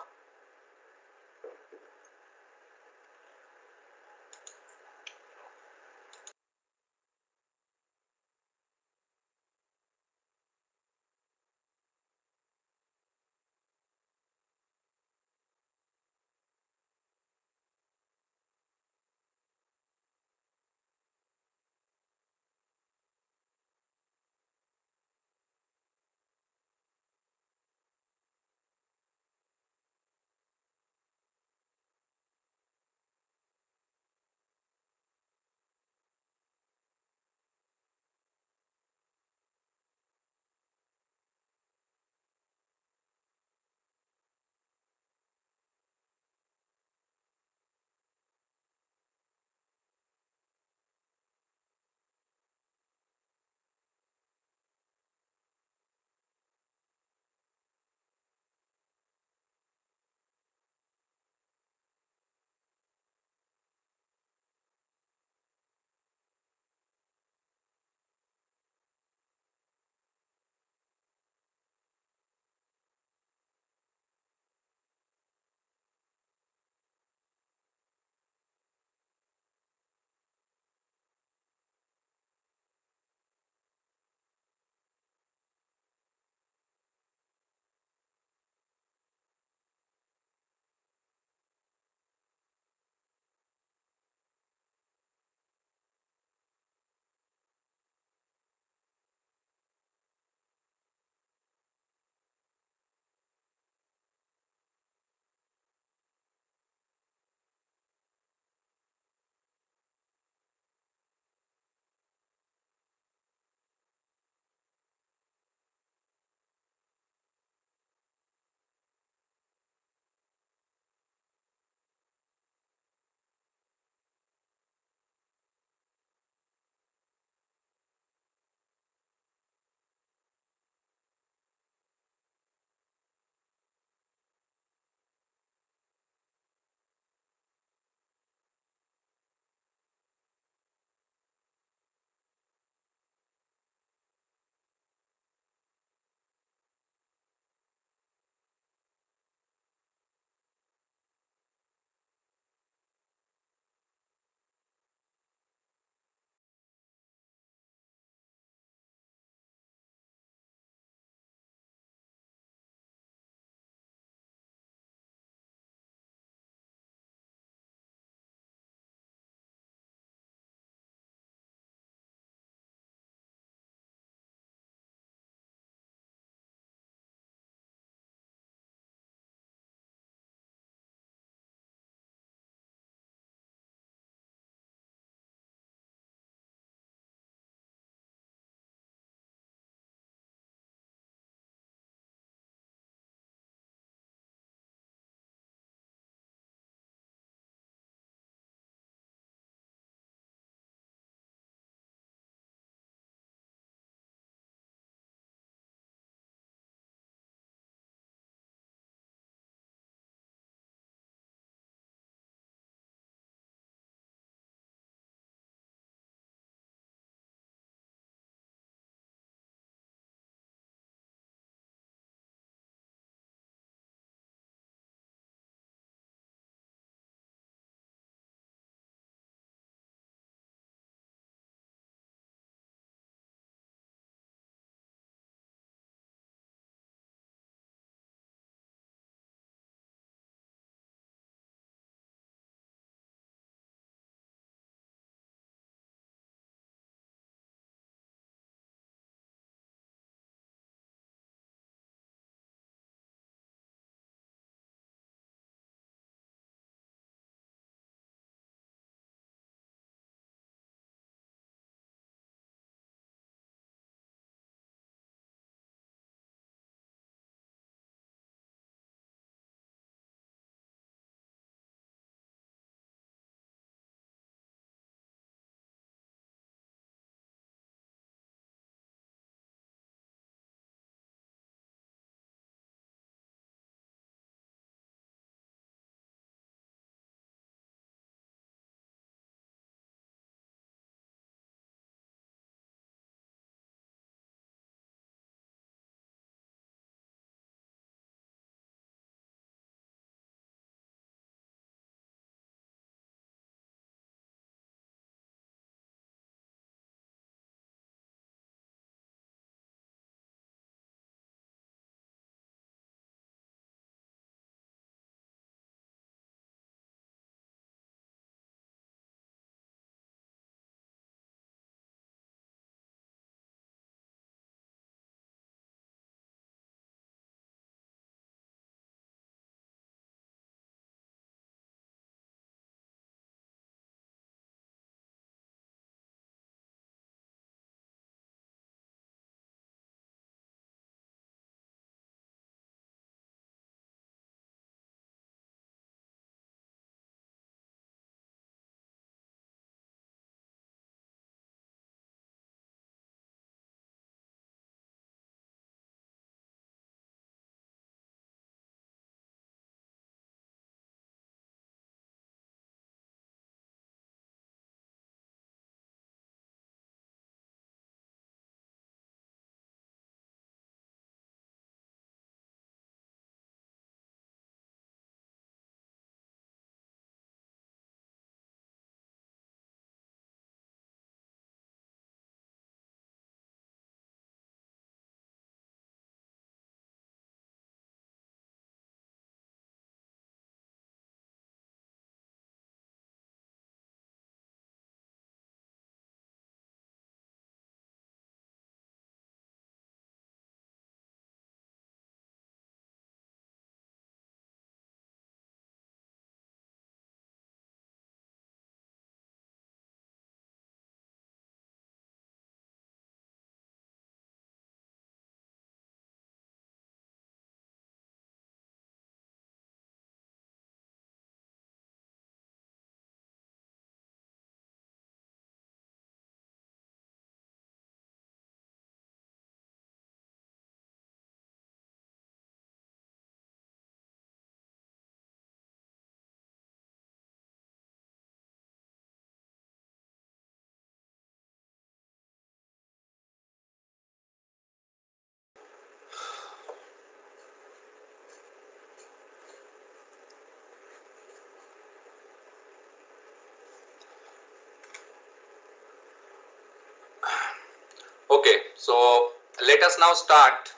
So let us now start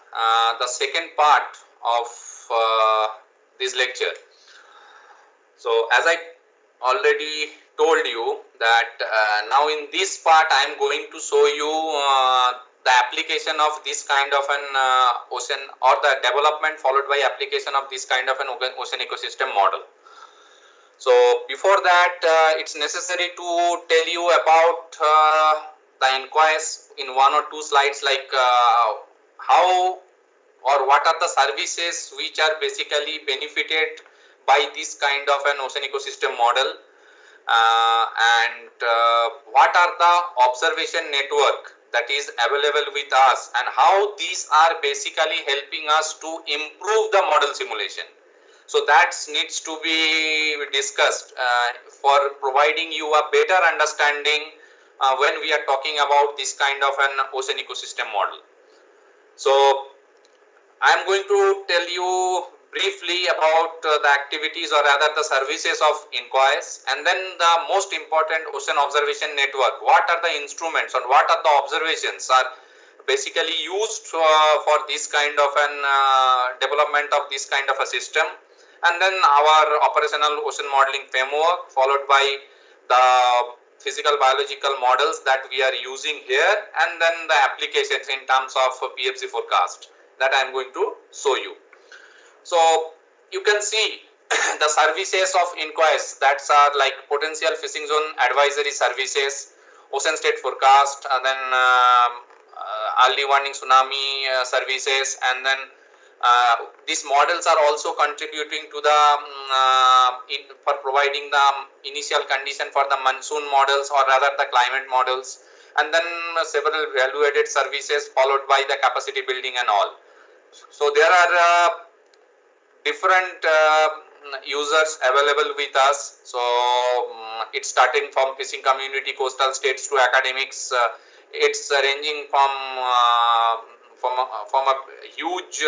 the second part of this lecture. So as I already told you that now in this part I am going to show you the application of this kind of an ocean, or the development followed by application of this kind of an ocean ecosystem model. So before that, it's necessary to tell you about the inquiries in one or two slides, like how or what are the services which are basically benefited by this kind of an ocean ecosystem model, and what are the observation network that is available with us, and how these are basically helping us to improve the model simulation. So that needs to be discussed for providing you a better understanding when we are talking about this kind of an ocean ecosystem model. So I am going to tell you briefly about the activities, or rather the services of INCOIS, and then the most important ocean observation network. What are the instruments and what are the observations are basically used for this kind of an development of this kind of a system, and then our operational ocean modeling framework, followed by the physical biological models that we are using here, and then the applications in terms of PFC forecast that I am going to show you. So you can see the services of INCOIS, that are like potential fishing zone advisory services, ocean state forecast, and then early warning tsunami services, and then these models are also contributing to the for providing the initial condition for the monsoon models, or rather the climate models, and then several value-added services followed by the capacity building and all. So there are different users available with us. So it's starting from fishing community, coastal states to academics. It's ranging from a huge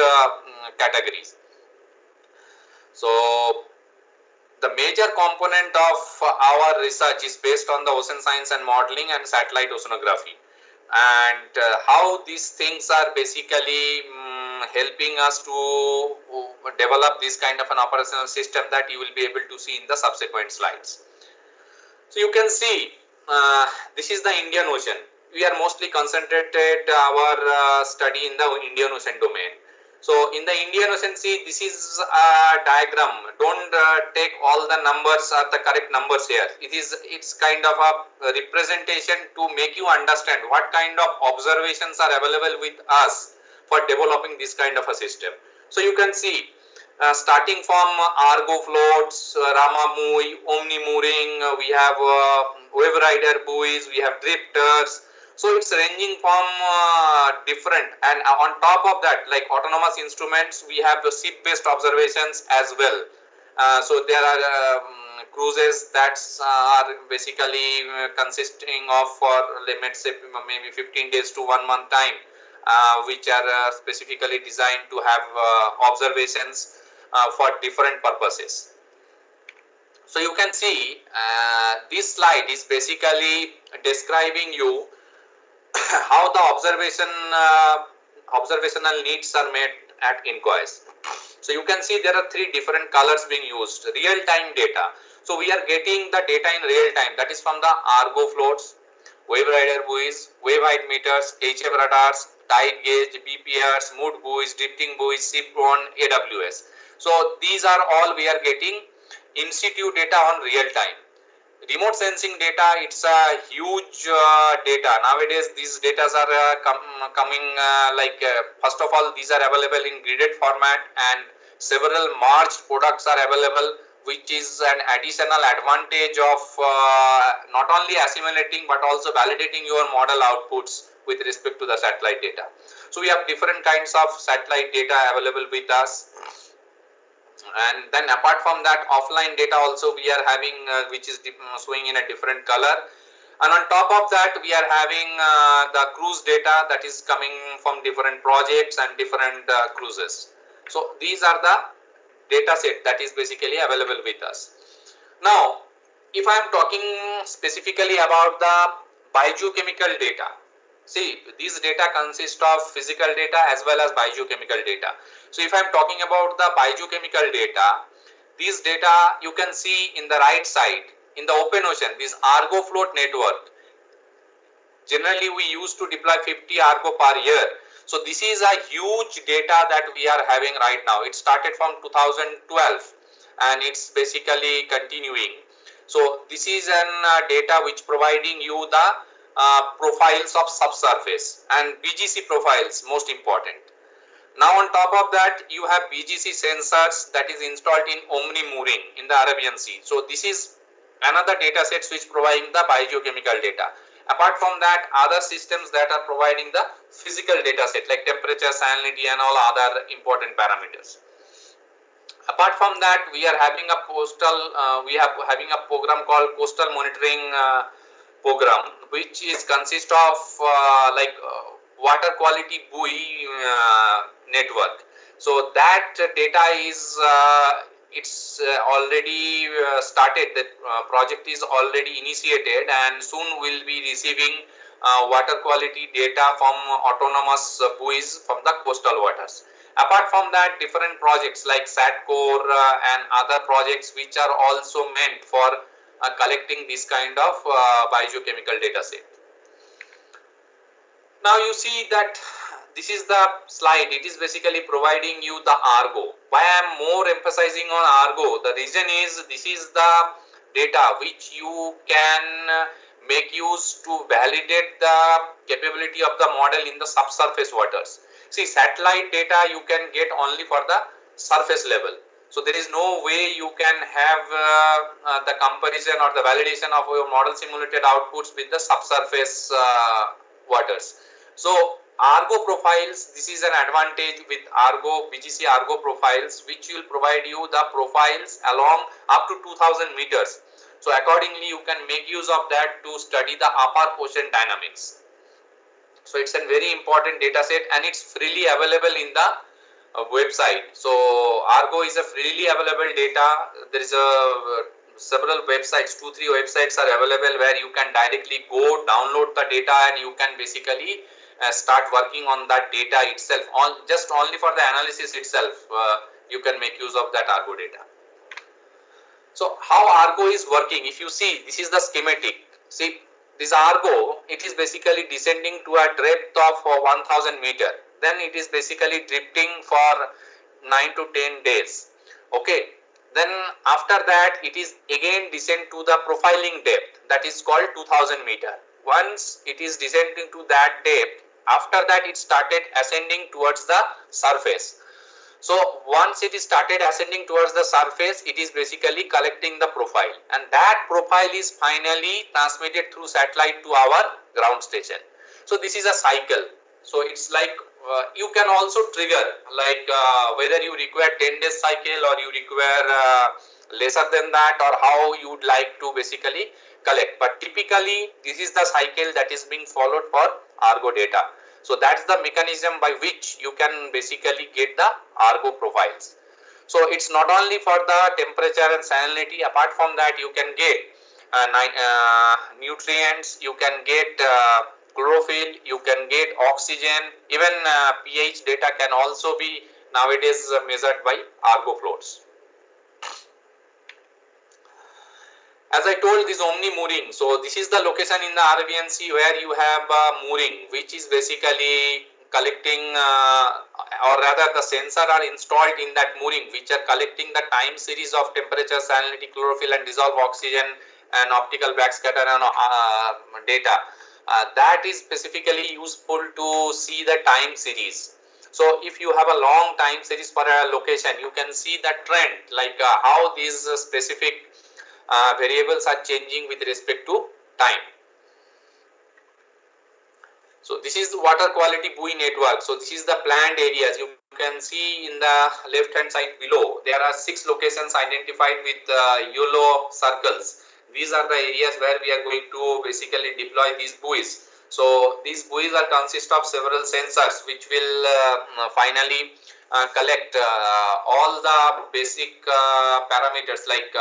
categories. So the major component of our research is based on the ocean science and modeling and satellite oceanography, and how these things are basically helping us to develop this kind of an operational system that you will be able to see in the subsequent slides. So you can see this is the Indian Ocean. We are mostly concentrated our study in the Indian Ocean domain. So in the Indian Ocean, see, this is a diagram. Don't take all the numbers are the correct numbers here. It's kind of a representation to make you understand what kind of observations are available with us for developing this kind of a system. So you can see starting from Argo floats, Rama buoy, Omni mooring, we have wave rider buoys, we have drifters. So it's ranging from different, and on top of that, like autonomous instruments, we have the ship-based observations as well. So there are cruises that are basically consisting of, for let's say maybe 15 days to 1 month time, which are specifically designed to have observations for different purposes. So you can see this slide is basically describing you how the observational needs are met at INCOIS. So you can see there are three different colors being used. Real-time data. So we are getting the data in real time. That is from the Argo floats, wave rider buoys, wave height meters, HF radars, tide gauge, BPRs, mood buoys, drifting buoys, ship-borne, AWS. So these are all we are getting in situ data on real time. Remote sensing data, it's a huge data. Nowadays these data are coming first of all, these are available in gridded format, and several merged products are available, which is an additional advantage of not only assimilating but also validating your model outputs with respect to the satellite data. So we have different kinds of satellite data available with us. And then apart from that, offline data also we are having, which is showing in a different color. And on top of that, we are having the cruise data that is coming from different projects and different cruises. So these are the data set that is basically available with us. Now, if I am talking specifically about the biogeochemical data, See, these data consist of physical data as well as biochemical data. So if I am talking about the biochemical data, these data you can see in the right side in the open ocean, this Argo float network. Generally we used to deploy 50 Argo per year. So this is a huge data that we are having right now. It started from 2012 and it's basically continuing. So this is an data which providing you the profiles of subsurface and BGC profiles, most important. Now on top of that you have BGC sensors that is installed in Omni mooring in the Arabian Sea. So this is another data sets which providing the biogeochemical data. Apart from that, other systems that are providing the physical data set like temperature, salinity and all other important parameters. Apart from that, we are having a having a program called coastal monitoring program, which is consist of water quality buoy network. So that data is it's already started. The project is already initiated, and soon we'll be receiving water quality data from autonomous buoys from the coastal waters. Apart from that, different projects like SATCORE and other projects which are also meant for collecting this kind of biogeochemical data set. Now you see that this is the slide. It is basically providing you the Argo. Why I am more emphasizing on Argo? The reason is this is the data which you can make use to validate the capability of the model in the subsurface waters. See, satellite data you can get only for the surface level. So there is no way you can have the comparison or the validation of your model simulated outputs with the subsurface waters. So Argo profiles, this is an advantage with Argo, BGC Argo profiles, which will provide you the profiles along up to 2000 meters. So accordingly you can make use of that to study the upper ocean dynamics. So it's a very important data set and it's freely available in the website. So Argo is a freely available data. There is a several websites, 2-3 websites are available where you can directly go download the data and you can basically start working on that data itself. Just only for the analysis itself you can make use of that Argo data. So how Argo is working, if you see, this is the schematic. See, this Argo, it is basically descending to a depth of 1000 meter. Then it is basically drifting for 9 to 10 days. Okay. Then after that it is again descend to the profiling depth, that is called 2000 meter. Once it is descending to that depth, after that it started ascending towards the surface. So once it is started ascending towards the surface, it is basically collecting the profile, and that profile is finally transmitted through satellite to our ground station. So this is a cycle. So it's like you can also trigger like whether you require 10 days cycle or you require lesser than that, or how you would like to basically collect. But typically this is the cycle that is being followed for Argo data. So that's the mechanism by which you can basically get the Argo profiles. So it's not only for the temperature and salinity. Apart from that, you can get nutrients, you can get chlorophyll, you can get oxygen, even pH data can also be nowadays measured by Argo floats. As I told, this Omni mooring, so this is the location in the Arabian Sea where you have mooring, which is basically collecting or rather the sensor are installed in that mooring, which are collecting the time series of temperature, salinity, chlorophyll and dissolved oxygen and optical backscatter and data. That is specifically useful to see the time series. So if you have a long time series for a location, you can see the trend, like how these specific variables are changing with respect to time. So this is the water quality buoy network. So this is the planned areas. You can see in the left hand side below, there are 6 locations identified with yellow circles. These are the areas where we are going to basically deploy these buoys. So these buoys are consist of several sensors which will finally collect all the basic parameters like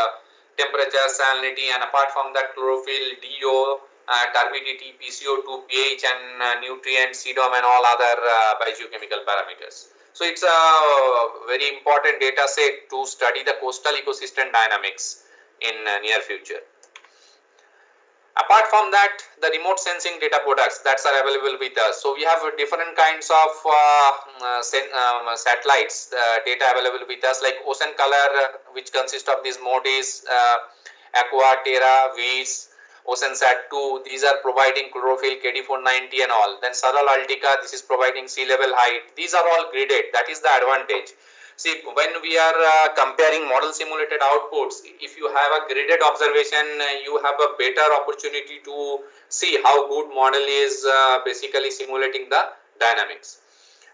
temperature, salinity, and apart from that chlorophyll, DO, turbidity, PCO2, pH and nutrients, CDOM and all other biogeochemical parameters. So it's a very important data set to study the coastal ecosystem dynamics in near future. Apart from that, the remote sensing data products that are available with us. So we have different kinds of satellites data available with us, like Ocean Color, which consists of these MODIS, Aqua, Terra, VIS, OceanSat 2. These are providing chlorophyll, KD490 and all. Then Saral Altica, this is providing sea level height. These are all gridded. That is the advantage. See, when we are comparing model simulated outputs, if you have a graded observation, you have a better opportunity to see how good model is basically simulating the dynamics.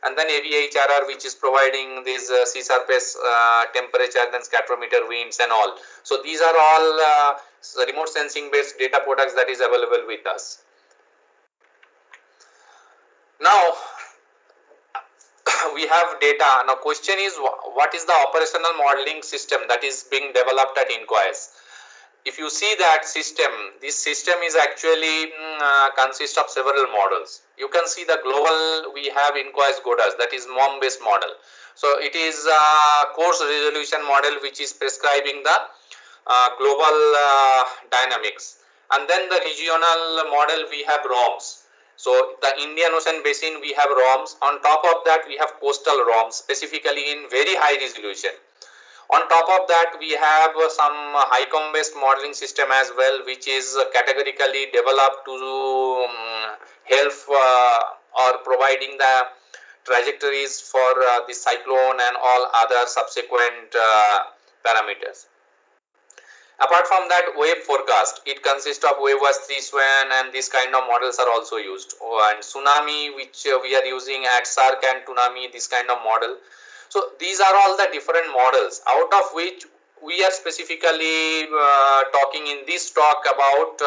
And then AVHRR, which is providing this sea surface temperature, then scatterometer, winds and all. So these are all remote sensing based data products that is available with us. Now, we have data. Now question is, what is the operational modeling system that is being developed at INCOIS? If you see that system, this system is actually consists of several models. You can see the global, we have INCOIS GODAS, that is MOM based model. So it is a coarse resolution model which is prescribing the global dynamics. And then the regional model, we have ROMs. So the Indian Ocean Basin, we have ROMs. On top of that, we have coastal ROMs, specifically in very high resolution. On top of that, we have some HICOM based modeling system as well, which is categorically developed to help or providing the trajectories for the cyclone and all other subsequent parameters. Apart from that, wave forecast, it consists of wave watch 3 SWAN, and these kind of models are also used. And tsunami, which we are using at SARC and Tsunami, this kind of model. So these are all the different models, out of which we are specifically talking in this talk about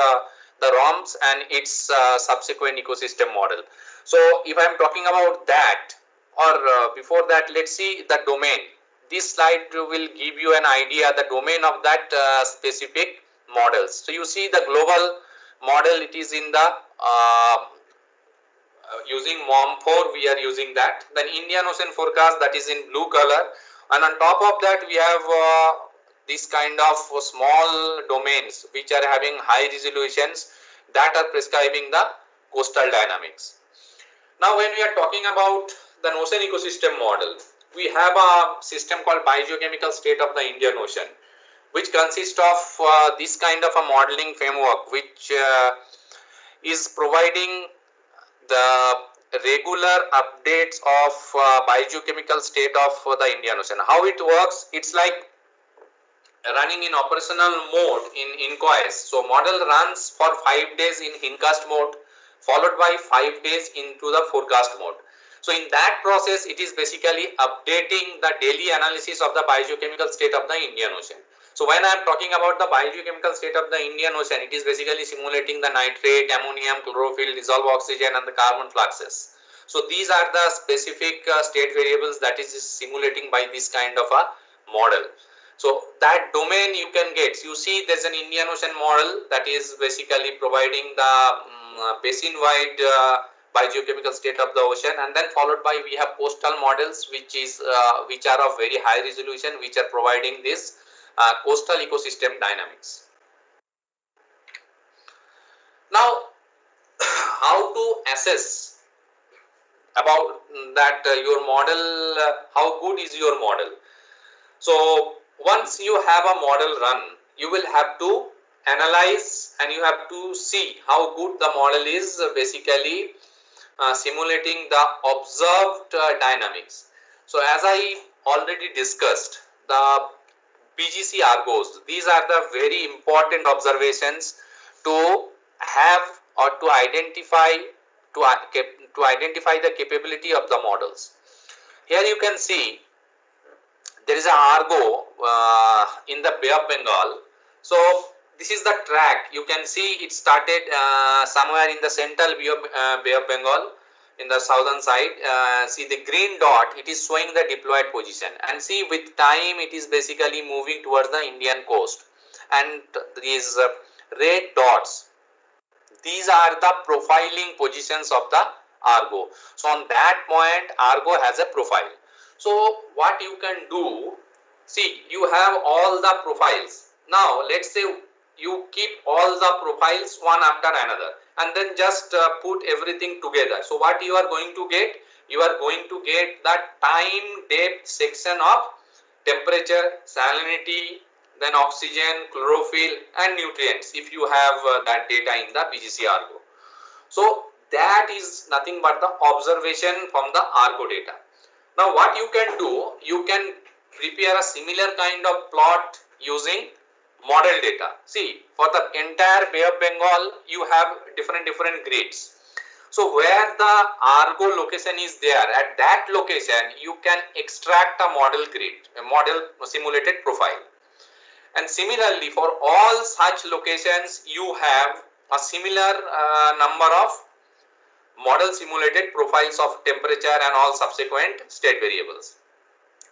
the ROMs and its subsequent ecosystem model. So if I am talking about that, or before that, let's see the domain. This slide will give you an idea the domain of that specific models. So you see the global model, it is in the using MOM4, we are using that. Then Indian Ocean forecast, that is in blue color, and on top of that we have this kind of small domains which are having high resolutions that are prescribing the coastal dynamics. Now when we are talking about the ocean ecosystem model, we have a system called biogeochemical state of the Indian Ocean, which consists of this kind of a modeling framework, which is providing the regular updates of biogeochemical state of the Indian Ocean. How it works, it's like running in operational mode in INCOIS. So model runs for 5 days in hindcast mode, followed by 5 days into the forecast mode. So in that process, it is basically updating the daily analysis of the biogeochemical state of the Indian Ocean. So when I am talking about the biogeochemical state of the Indian Ocean, it is basically simulating the nitrate, ammonium, chlorophyll, dissolved oxygen and the carbon fluxes. So these are the specific state variables that is simulating by this kind of a model. So that domain you can get. You see there's an Indian Ocean model that is basically providing the basin-wide biogeochemical state of the ocean, and then followed by we have coastal models which are of very high resolution, which are providing this coastal ecosystem dynamics. Now how to assess about that your model, how good is your model? So once you have a model run, you will have to analyze and you have to see how good the model is basically simulating the observed dynamics. So as I already discussed, the BGC Argos, these are the very important observations to have or to identify the capability of the models. Here you can see there is an Argo in the Bay of Bengal. So this is the track. You can see it started somewhere in the central Bay of Bengal in the southern side. See the green dot, it is showing the deployed position, and see with time it is basically moving towards the Indian coast, and these red dots, these are the profiling positions of the Argo. So on that point, Argo has a profile. So what you can do, see, you have all the profiles. Now let's say you keep all the profiles one after another and then just put everything together. So what you are going to get? You are going to get the time depth section of temperature, salinity, then oxygen, chlorophyll and nutrients if you have that data in the PGC Argo. So that is nothing but the observation from the Argo data. Now what you can do, you can prepare a similar kind of plot using model data. See, for the entire Bay of Bengal, you have different grids. So where the Argo location is there, at that location, you can extract a model grid, a model simulated profile. And similarly, for all such locations, you have a similar number of model simulated profiles of temperature and all subsequent state variables.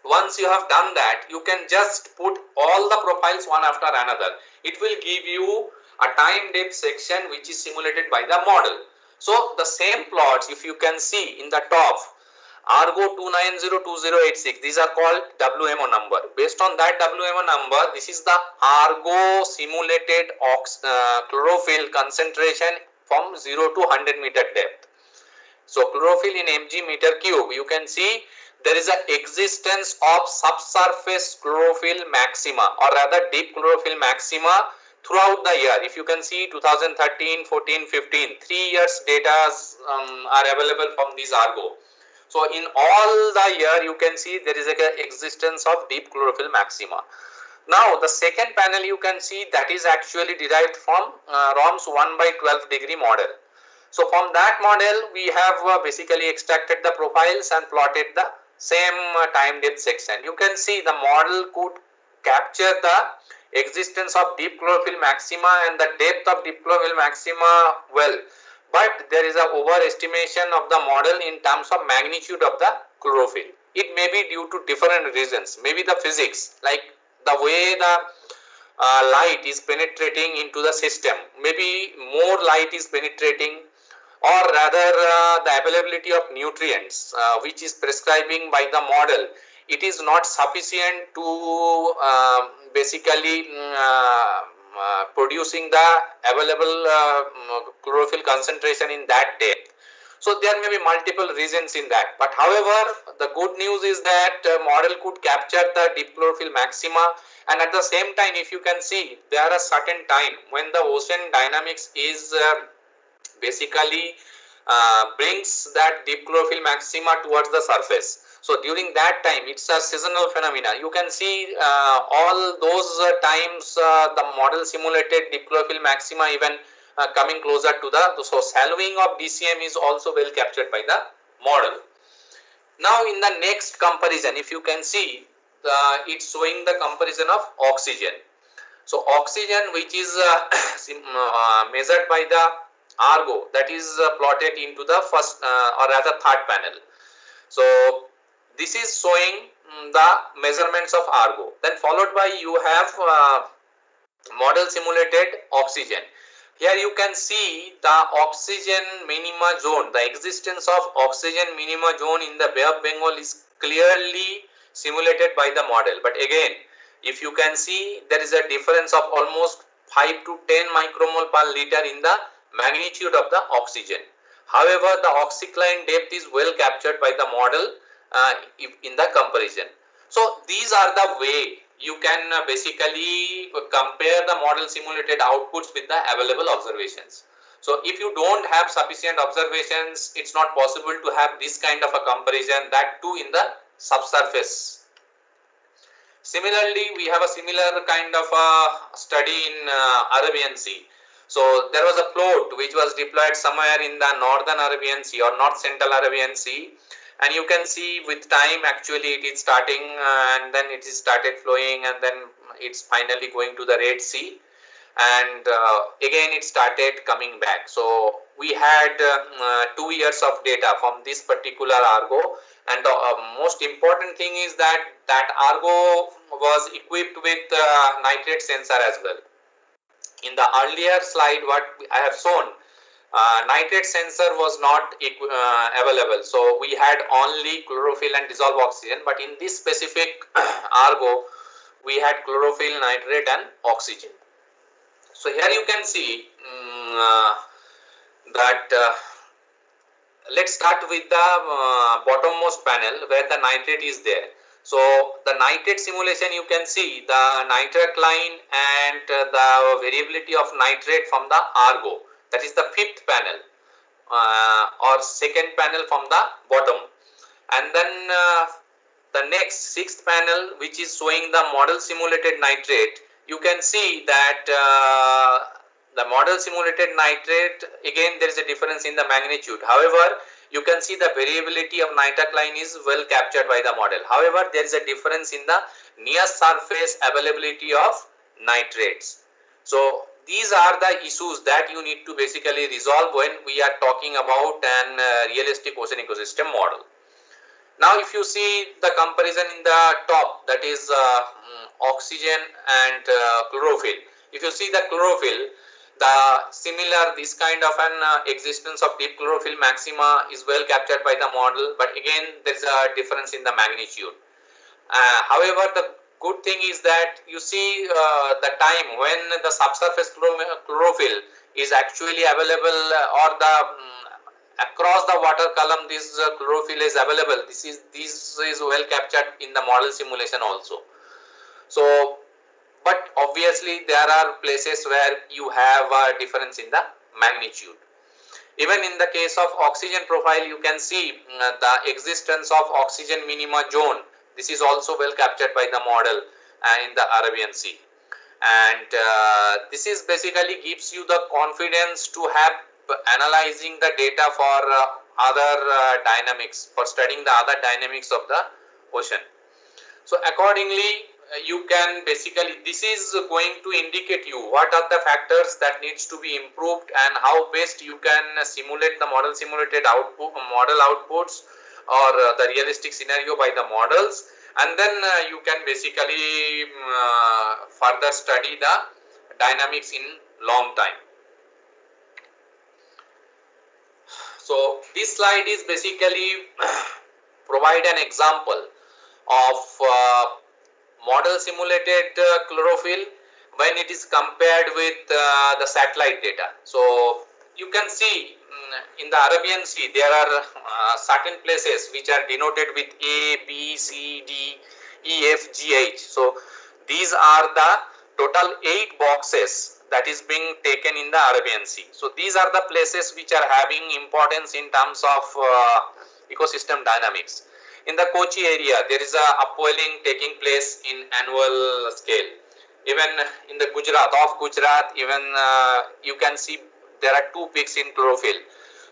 Once you have done that, you can just put all the profiles one after another. It will give you a time depth section which is simulated by the model. So the same plots, if you can see in the top, Argo 2902086, these are called WMO number. Based on that WMO number, this is the Argo simulated chlorophyll concentration from 0 to 100 meter depth. So chlorophyll in mg meter cube, you can see there is an existence of subsurface chlorophyll maxima, or rather deep chlorophyll maxima throughout the year. If you can see 2013, 14, 15, 3 years data are available from this Argo. So in all the year you can see there is an existence of deep chlorophyll maxima. Now the second panel you can see that is actually derived from ROM's 1/12 degree model. So from that model we have basically extracted the profiles and plotted the same time depth section. You can see the model could capture the existence of deep chlorophyll maxima and the depth of deep chlorophyll maxima well, but there is a overestimation of the model in terms of magnitude of the chlorophyll. It may be due to different reasons, maybe the physics, like the way the light is penetrating into the system, maybe more light is penetrating, or rather the availability of nutrients which is prescribing by the model, it is not sufficient to basically producing the available chlorophyll concentration in that depth. So there may be multiple reasons in that, but however the good news is that model could capture the deep chlorophyll maxima, and at the same time if you can see there are a certain time when the ocean dynamics is basically brings that deep chlorophyll maxima towards the surface. So during that time it's a seasonal phenomena. You can see all those times the model simulated deep chlorophyll maxima even coming closer to the, so shallowing of DCM is also well captured by the model. Now in the next comparison, if you can see it's showing the comparison of oxygen. So oxygen which is measured by the Argo, that is plotted into the first or rather third panel. So this is showing the measurements of Argo. Then followed by you have model simulated oxygen. Here you can see the oxygen minima zone, the existence of oxygen minima zone in the Bay of Bengal is clearly simulated by the model. But again, if you can see there is a difference of almost 5 to 10 micromole per liter in the magnitude of the oxygen. However, the oxycline depth is well captured by the model in the comparison. So these are the way you can basically compare the model simulated outputs with the available observations. So if you don't have sufficient observations, it's not possible to have this kind of a comparison, that too in the subsurface. Similarly, we have a similar kind of a study in Arabian Sea. So there was a float which was deployed somewhere in the northern Arabian Sea or north central Arabian Sea, and you can see with time actually it is starting and then it is started flowing and then it's finally going to the Red Sea, and again it started coming back. So we had 2 years of data from this particular Argo, and the most important thing is that Argo was equipped with nitrate sensor as well. In the earlier slide what I have shown, Nitrate sensor was not available, so we had only chlorophyll and dissolved oxygen, but in this specific Argo we had chlorophyll, nitrate and oxygen. So here you can see that let's start with the bottommost panel where the nitrate is there. So the nitrate simulation, you can see the nitrate line and the variability of nitrate from the Argo, that is the fifth panel or second panel from the bottom. And then the next sixth panel, which is showing the model simulated nitrate, you can see that the model simulated nitrate, again there is a difference in the magnitude. However, you can see the variability of nitrate line is well captured by the model. However, there is a difference in the near surface availability of nitrates. So these are the issues that you need to basically resolve when we are talking about an realistic ocean ecosystem model. Now if you see the comparison in the top, that is oxygen and chlorophyll. If you see the chlorophyll, this kind of an existence of deep chlorophyll maxima is well captured by the model, but again there is a difference in the magnitude. However, the good thing is that you see the time when the subsurface chlorophyll is actually available, or the across the water column this chlorophyll is available. This is well captured in the model simulation also. So but obviously there are places where you have a difference in the magnitude. Even in the case of oxygen profile, you can see the existence of oxygen minima zone. This is also well captured by the model in the Arabian Sea. And this is basically gives you the confidence to have analyzing the data for other dynamics, for studying the other dynamics of the ocean. So accordingly, you can basically, this is going to indicate you what are the factors that needs to be improved and how best you can simulate the model simulated model outputs or the realistic scenario by the models, and then you can basically further study the dynamics in long time. So this slide is basically provide an example of model simulated chlorophyll when it is compared with the satellite data. So you can see in the Arabian Sea there are certain places which are denoted with A, B, C, D, E, F, G, H. So these are the total 8 boxes that is being taken in the Arabian Sea. So these are the places which are having importance in terms of ecosystem dynamics. In the Kochi area, there is a upwelling taking place in annual scale. Even in the Gujarat, even you can see there are 2 peaks in chlorophyll.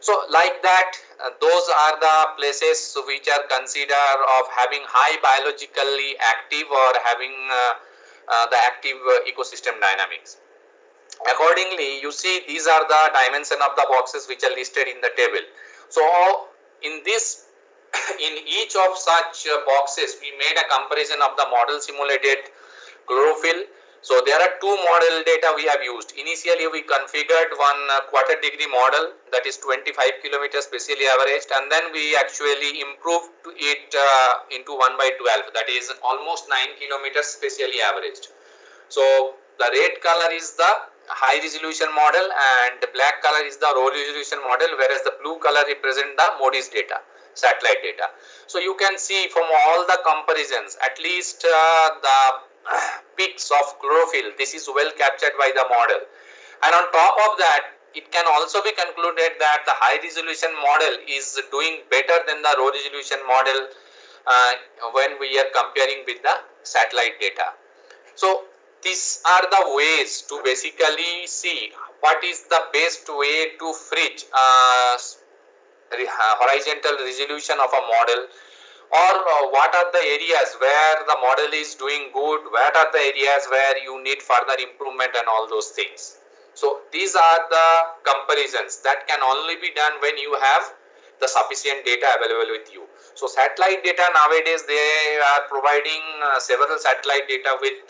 So like that, those are the places which are considered of having high biologically active or having the active ecosystem dynamics. Accordingly, you see these are the dimension of the boxes which are listed in the table. So in this in each of such boxes, we made a comparison of the model simulated chlorophyll. So there are 2 model data we have used. Initially, we configured one quarter degree model, that is 25 kilometers spatially averaged, and then we actually improved it into 1/12, that is almost 9 kilometers spatially averaged. So the red color is the high resolution model and the black color is the low resolution model, whereas the blue color represent the MODIS data, satellite data. So you can see from all the comparisons, at least the peaks of chlorophyll, this is well captured by the model. And on top of that, it can also be concluded that the high resolution model is doing better than the low resolution model when we are comparing with the satellite data. So these are the ways to basically see what is the best way to fridge horizontal resolution of a model, or what are the areas where the model is doing good, what are the areas where you need further improvement and all those things. So these are the comparisons that can only be done when you have the sufficient data available with you. So satellite data nowadays, they are providing several satellite data with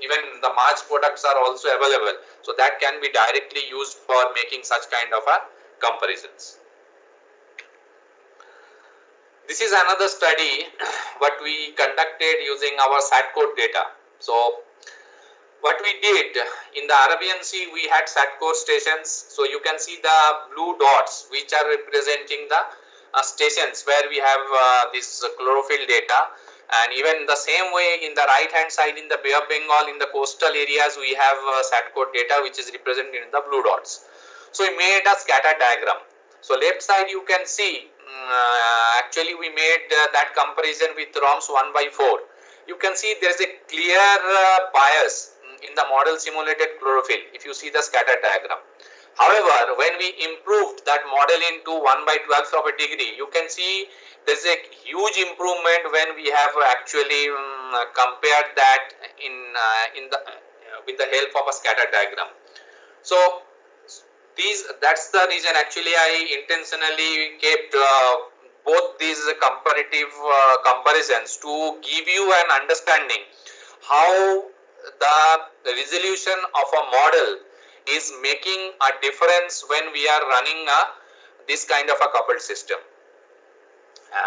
even the merged products are also available. So that can be directly used for making such kind of a comparisons. This is another study what we conducted using our SAT code data. So what we did in the Arabian Sea, we had SAT code stations. So you can see the blue dots which are representing the stations where we have this chlorophyll data, and even the same way in the right hand side in the Bay of Bengal, in the coastal areas, we have SAT code data which is represented in the blue dots. So we made a scatter diagram. So left side you can see actually we made that comparison with ROMS 1/4. You can see there is a clear bias in the model simulated chlorophyll if you see the scatter diagram. However, when we improved that model into 1/12 of a degree, you can see there is a huge improvement when we have actually compared that in the with the help of a scatter diagram. So that's the reason actually I intentionally kept both these comparative comparisons to give you an understanding how the resolution of a model is making a difference when we are running this kind of a coupled system.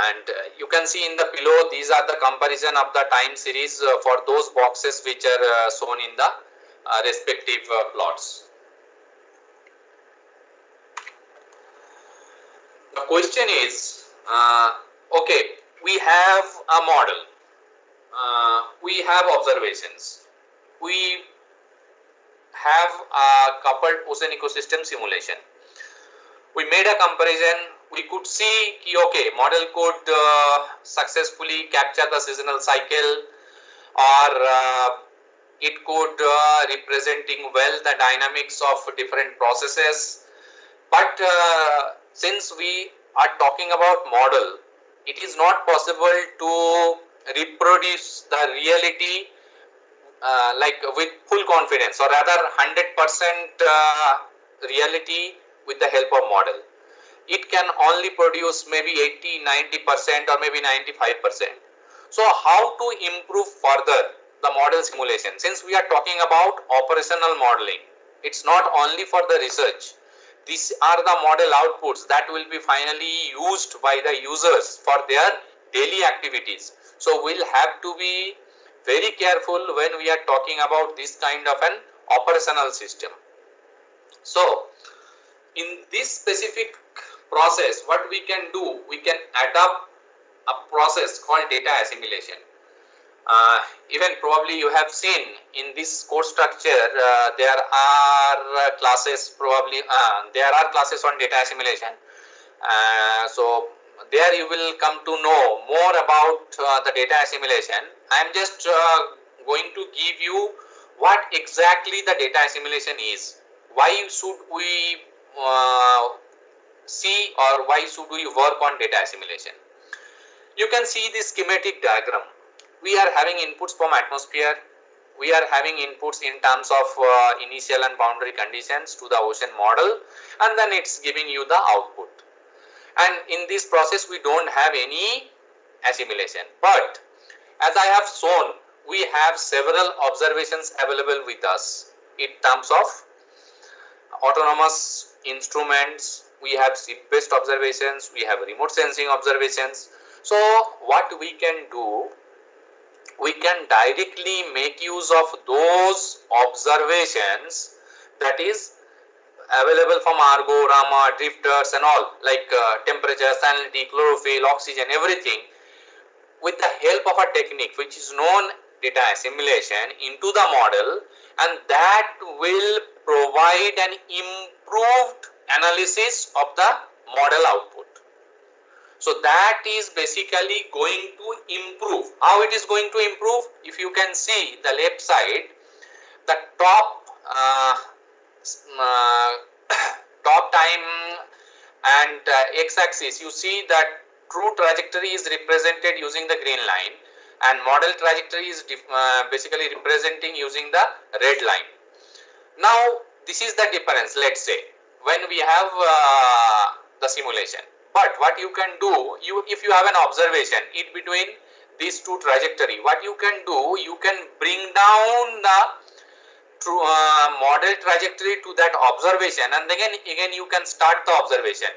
And you can see in the below, these are the comparison of the time series for those boxes which are shown in the respective plots. The question is, okay, we have a model, we have observations, we have a coupled ocean ecosystem simulation. We made a comparison, we could see, okay, model could successfully capture the seasonal cycle, or it could representing well the dynamics of different processes. But since we are talking about model, it is not possible to reproduce the reality like with full confidence, or rather 100% reality with the help of model. It can only produce maybe 80-90% or maybe 95%. So how to improve further the model simulation? Since we are talking about operational modeling, it's not only for the research. These are the model outputs that will be finally used by the users for their daily activities. So we'll have to be very careful when we are talking about this kind of an operational system. So in this specific process, what we can do, we can adopt a process called data assimilation. Even probably you have seen in this course structure, there are classes on data assimilation. So there you will come to know more about the data assimilation. I am just going to give you what exactly the data assimilation is. Why should we see, or why should we work on data assimilation? You can see this schematic diagram. We are having inputs from atmosphere. We are having inputs in terms of initial and boundary conditions to the ocean model, and then it's giving you the output. And in this process, we don't have any assimilation. But as I have shown, we have several observations available with us in terms of autonomous instruments. We have ship-based observations, we have remote sensing observations. So what we can do, we can directly make use of those observations that is available from Argo, Rama, drifters and all, like temperature, salinity, chlorophyll, oxygen, everything, with the help of a technique which is known data assimilation into the model, and that will provide an improved analysis of the model output. So that is basically going to improve. How it is going to improve? If you can see the left side, the top top time and x-axis, you see that true trajectory is represented using the green line, and model trajectory is basically representing using the red line. Now this is the difference, let's say, when we have the simulation. But what you can do, if you have an observation in between these two trajectory, what you can do, you can bring down the true model trajectory to that observation, and again you can start the observation.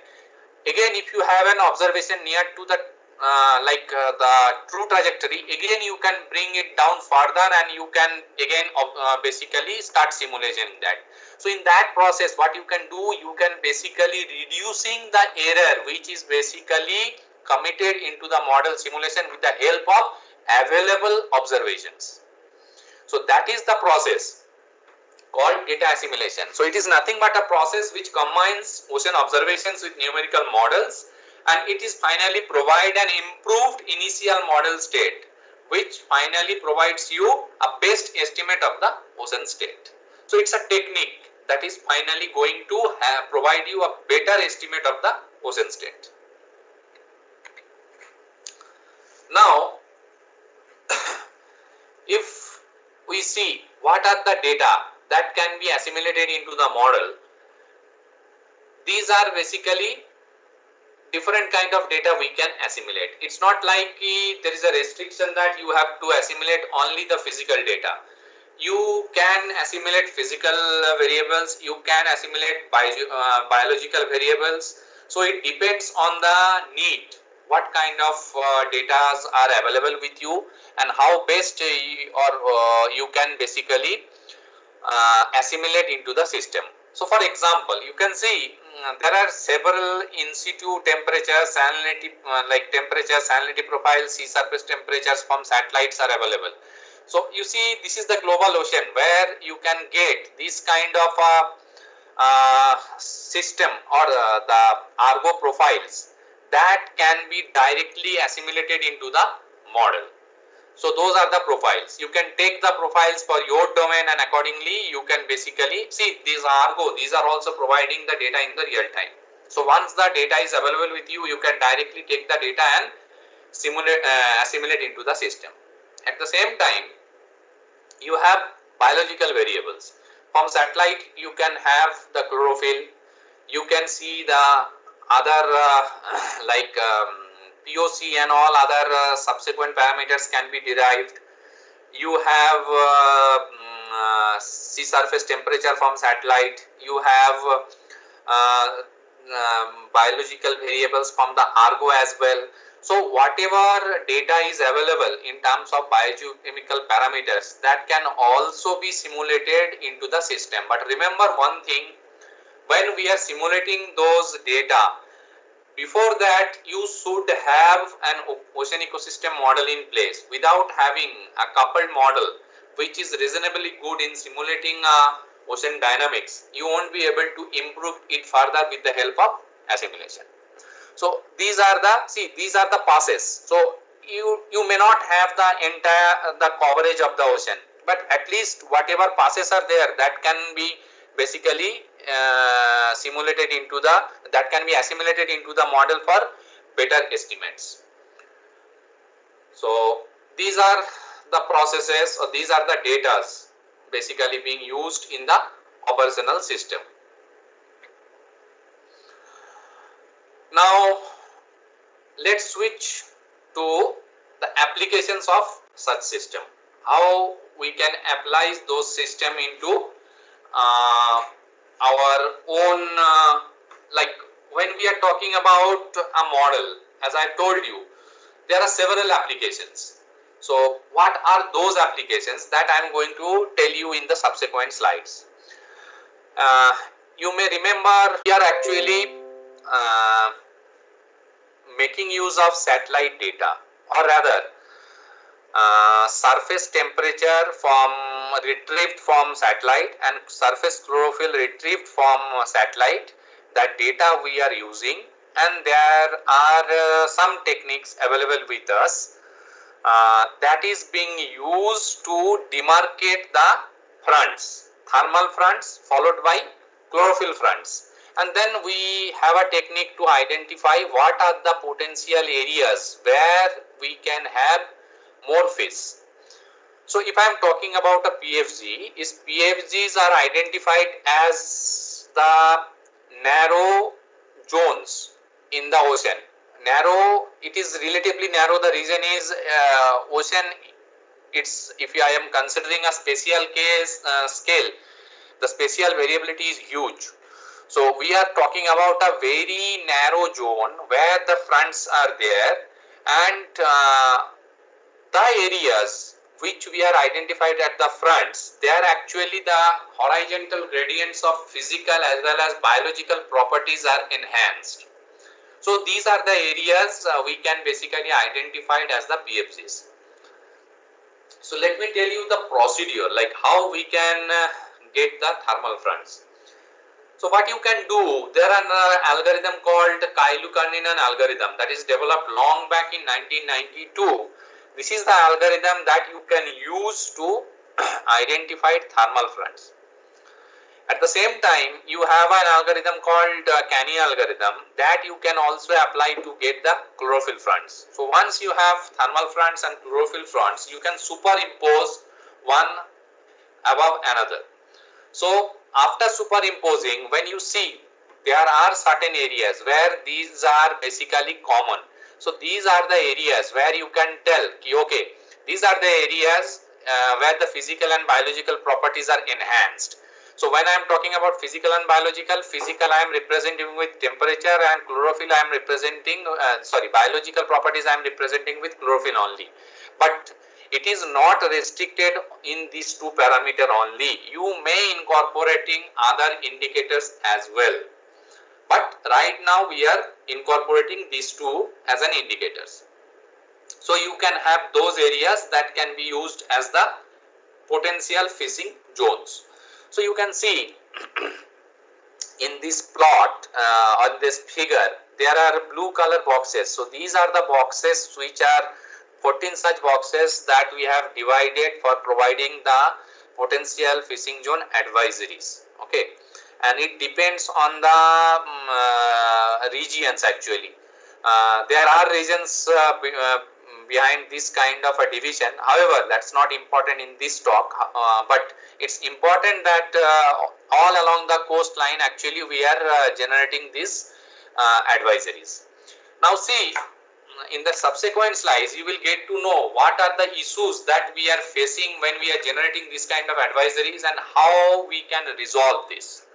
Again, if you have an observation near to the the true trajectory, again you can bring it down further and you can again basically start simulating that. So in that process, what you can do, you can basically reducing the error which is basically committed into the model simulation with the help of available observations. So that is the process called data assimilation. So it is nothing but a process which combines ocean observations with numerical models, and it is finally provide an improved initial model state which finally provides you a best estimate of the ocean state. So it's a technique that is finally going to provide you a better estimate of the ocean state. Now, if we see what are the data that can be assimilated into the model, these are basically different kind of data we can assimilate. It's not like there is a restriction that you have to assimilate only the physical data. You can assimilate physical variables, you can assimilate biological variables. So it depends on the need, what kind of data are available with you and how best you can basically assimilate into the system. So for example, you can see there are several in situ temperature, salinity, temperature, salinity profile, sea surface temperatures from satellites are available. So you see, this is the global ocean where you can get this kind of system or the Argo profiles that can be directly assimilated into the model. So those are the profiles. You can take the profiles for your domain and accordingly you can basically see these Argo. These are also providing the data in the real time. So once the data is available with you, you can directly take the data and assimilate into the system. At the same time, you have biological variables. From satellite, you can have the chlorophyll. You can see the other POC and all other subsequent parameters can be derived. You have sea surface temperature from satellite. You have biological variables from the Argo as well. So whatever data is available in terms of biochemical parameters, that can also be simulated into the system. But remember one thing, when we are simulating those data, before that you should have an ocean ecosystem model in place. Without having a coupled model which is reasonably good in simulating ocean dynamics, you won't be able to improve it further with the help of assimilation. So these are the passes. So you may not have the entire coverage of the ocean, but at least whatever passes are there, that can be basically assimilated into the model for better estimates. So these are the processes, or these are the data basically being used in the operational system. Now let's switch to the applications of such system. How we can apply those system into our own, when we are talking about a model, as I told you, there are several applications. So what are those applications? That I am going to tell you in the subsequent slides. You may remember we are actually making use of satellite data, or rather surface temperature retrieved from satellite and surface chlorophyll retrieved from satellite. That data we are using, and there are some techniques available with us that is being used to demarcate the fronts, thermal fronts followed by chlorophyll fronts. And then we have a technique to identify what are the potential areas where we can have more fish. So if I am talking about a PFG, PFGs are identified as the narrow zones in the ocean. Narrow, it is relatively narrow. The reason is ocean if I am considering a spatial case scale, the spatial variability is huge. So we are talking about a very narrow zone where the fronts are there, and the areas which we are identified at the fronts, they are actually the horizontal gradients of physical as well as biological properties are enhanced. So these are the areas we can basically identify as the PFCs. So let me tell you the procedure, like how we can get the thermal fronts. So what you can do, there are an algorithm called Kailu-Karninen algorithm that is developed long back in 1992. This is the algorithm that you can use to identify thermal fronts. At the same time, you have an algorithm called Canny algorithm that you can also apply to get the chlorophyll fronts. So once you have thermal fronts and chlorophyll fronts, you can superimpose one above another. So after superimposing, when you see there are certain areas where these are basically common. So these are the areas where you can tell, okay, these are the areas where the physical and biological properties are enhanced. So when I am talking about physical and biological, physical I am representing with temperature, and chlorophyll I am representing, biological properties I am representing with chlorophyll only. But it is not restricted in these two parameter only. You may incorporating other indicators as well. But right now we are incorporating these two as an indicators. So you can have those areas that can be used as the potential fissing zones. So you can see in this plot on this figure, there are blue color boxes. So these are the boxes which are 14 such boxes that we have divided for providing the potential fissing zone advisories. Okay, and it depends on the regions actually. There are regions behind this kind of a division. However, that's not important in this talk, but it's important that all along the coastline actually we are generating these advisories. Now see, in the subsequent slides you will get to know what are the issues that we are facing when we are generating this kind of advisories and how we can resolve this.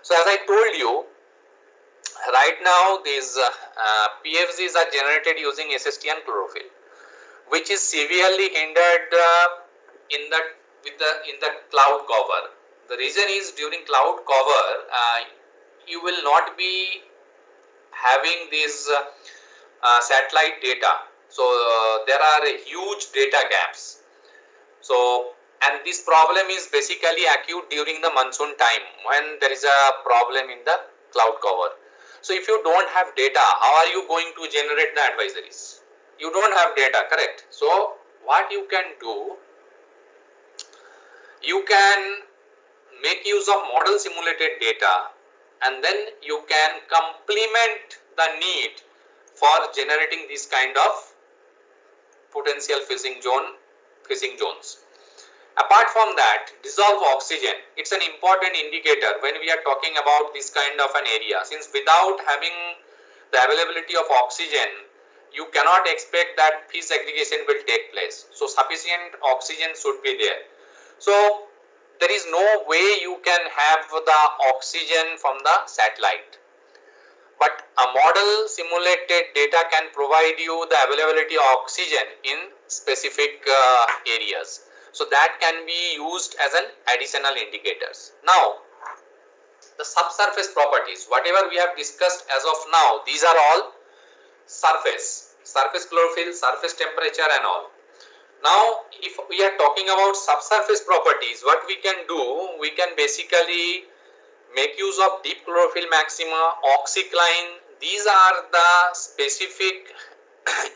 So as I told you, right now these PFCs are generated using SST and chlorophyll, which is severely hindered in the cloud cover. The reason is during cloud cover you will not be having these satellite data. So there are huge data gaps. So, and this problem is basically acute during the monsoon time when there is a problem in the cloud cover. So if you don't have data, how are you going to generate the advisories? You don't have data, correct? So what you can do, you can make use of model simulated data, and then you can complement the need for generating this kind of potential fissing zones. Apart from that, dissolved oxygen, it's an important indicator when we are talking about this kind of an area, since without having the availability of oxygen, you cannot expect that fish aggregation will take place. So sufficient oxygen should be there. So there is no way you can have the oxygen from the satellite. But a model simulated data can provide you the availability of oxygen in specific areas. So that can be used as an additional indicators. Now, the subsurface properties, whatever we have discussed as of now, these are all surface chlorophyll, surface temperature and all. Now, if we are talking about subsurface properties, what we can do, we can basically make use of deep chlorophyll maxima, oxycline. These are the specific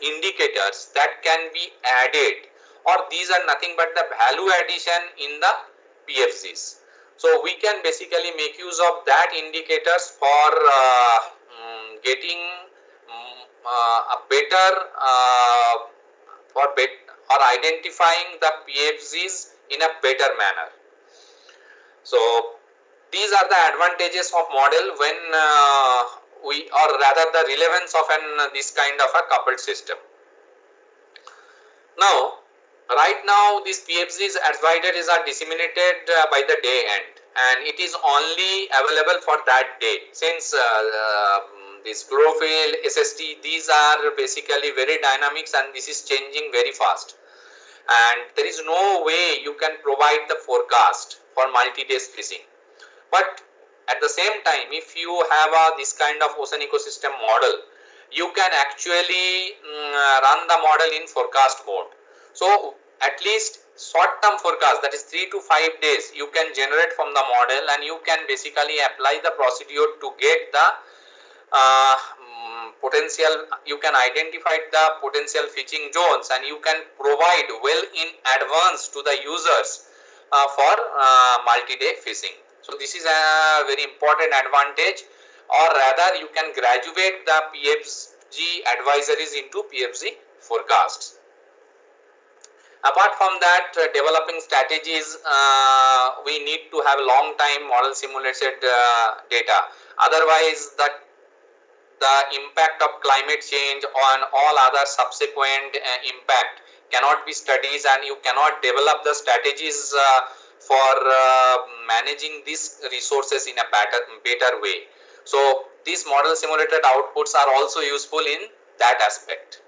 indicators that can be added, or these are nothing but the value addition in the PFCs. So we can basically make use of that indicators for getting a better or identifying the PFCs in a better manner. So these are the advantages of model when or rather the relevance of this kind of a coupled system. Now Right now these PFZs advisories are disseminated by the day end, and it is only available for that day, since this chlorophyll, SST, these are basically very dynamics and this is changing very fast, and there is no way you can provide the forecast for multi-day fishing. But at the same time, if you have this kind of ocean ecosystem model, you can actually run the model in forecast mode. So at least short term forecast, that is 3 to 5 days, you can generate from the model, and you can basically apply the procedure to get the potential. You can identify the potential fishing zones, and you can provide well in advance to the users for multi-day fishing. So this is a very important advantage, or rather you can graduate the PFG advisories into PFG forecasts. Apart from that, developing strategies, we need to have long time model simulated data. Otherwise, the impact of climate change on all other subsequent impact cannot be studied, and you cannot develop the strategies for managing these resources in a better way. So these model simulated outputs are also useful in that aspect.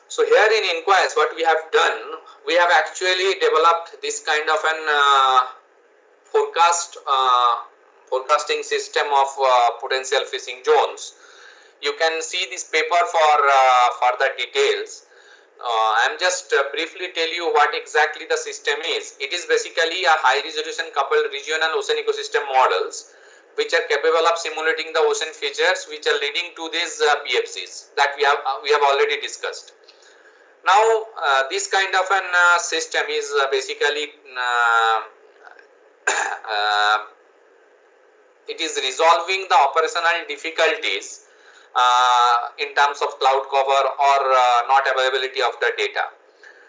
So here in Inquires, what we have done, we have actually developed this kind of an forecasting system of potential fishing zones. You can see this paper for further details. I am just briefly tell you what exactly the system is. It is basically a high resolution coupled regional ocean ecosystem models which are capable of simulating the ocean features which are leading to these PFCs that we have already discussed. Now this kind of an system is basically it is resolving the operational difficulties in terms of cloud cover or not availability of the data.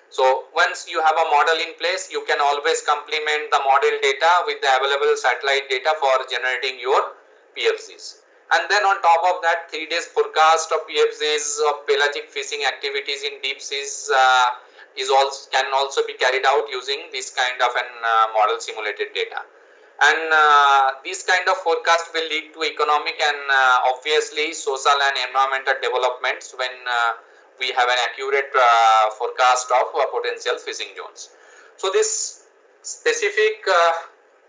So once you have a model in place, you can always complement the model data with the available satellite data for generating your PFCs. And then on top of that, 3 days forecast of PFCs of pelagic fishing activities in deep seas can also be carried out using this kind of an model simulated data. And this kind of forecast will lead to economic and obviously social and environmental developments when we have an accurate forecast of potential fishing zones. So this specific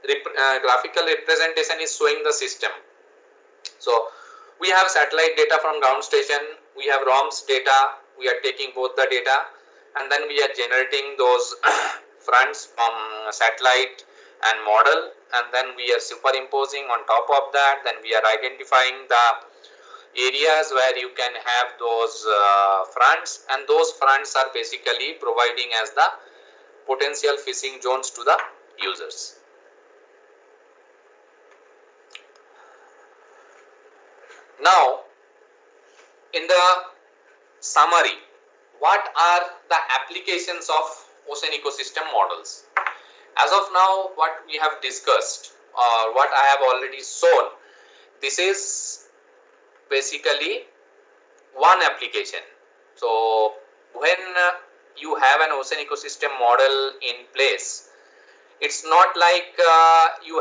graphical representation is showing the system. So we have satellite data from ground station, we have ROMS data, we are taking both the data, and then we are generating those fronts from satellite and model, and then we are superimposing on top of that. Then we are identifying the areas where you can have those fronts, and those fronts are basically providing as the potential fishing zones to the users. Now, in the summary, what are the applications of ocean ecosystem models? As of now, what we have discussed or what I have already shown, this is basically one application. So when you have an ocean ecosystem model in place, it's not like you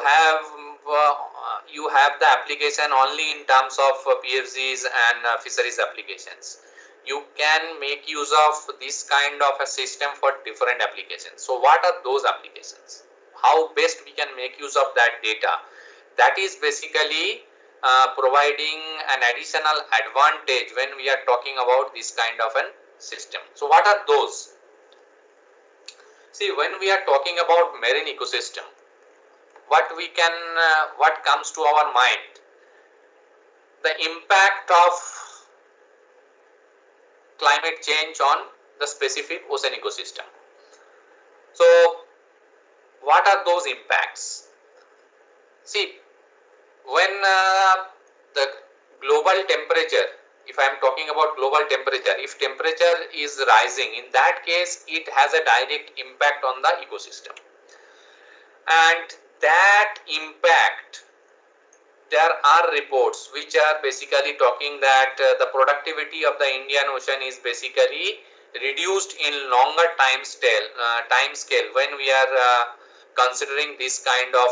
have the application only in terms of PFZs and fisheries applications. You can make use of this kind of a system for different applications. So what are those applications? How best we can make use of that data? That is basically providing an additional advantage when we are talking about this kind of a system. So what are those? See, when we are talking about marine ecosystem, what comes to our mind? The impact of climate change on the specific ocean ecosystem. So what are those impacts? See, when the global temperature, if I am talking about global temperature, if temperature is rising, in that case it has a direct impact on the ecosystem, and that impact, there are reports which are basically talking that the productivity of the Indian Ocean is basically reduced in longer time scale when we are considering this kind of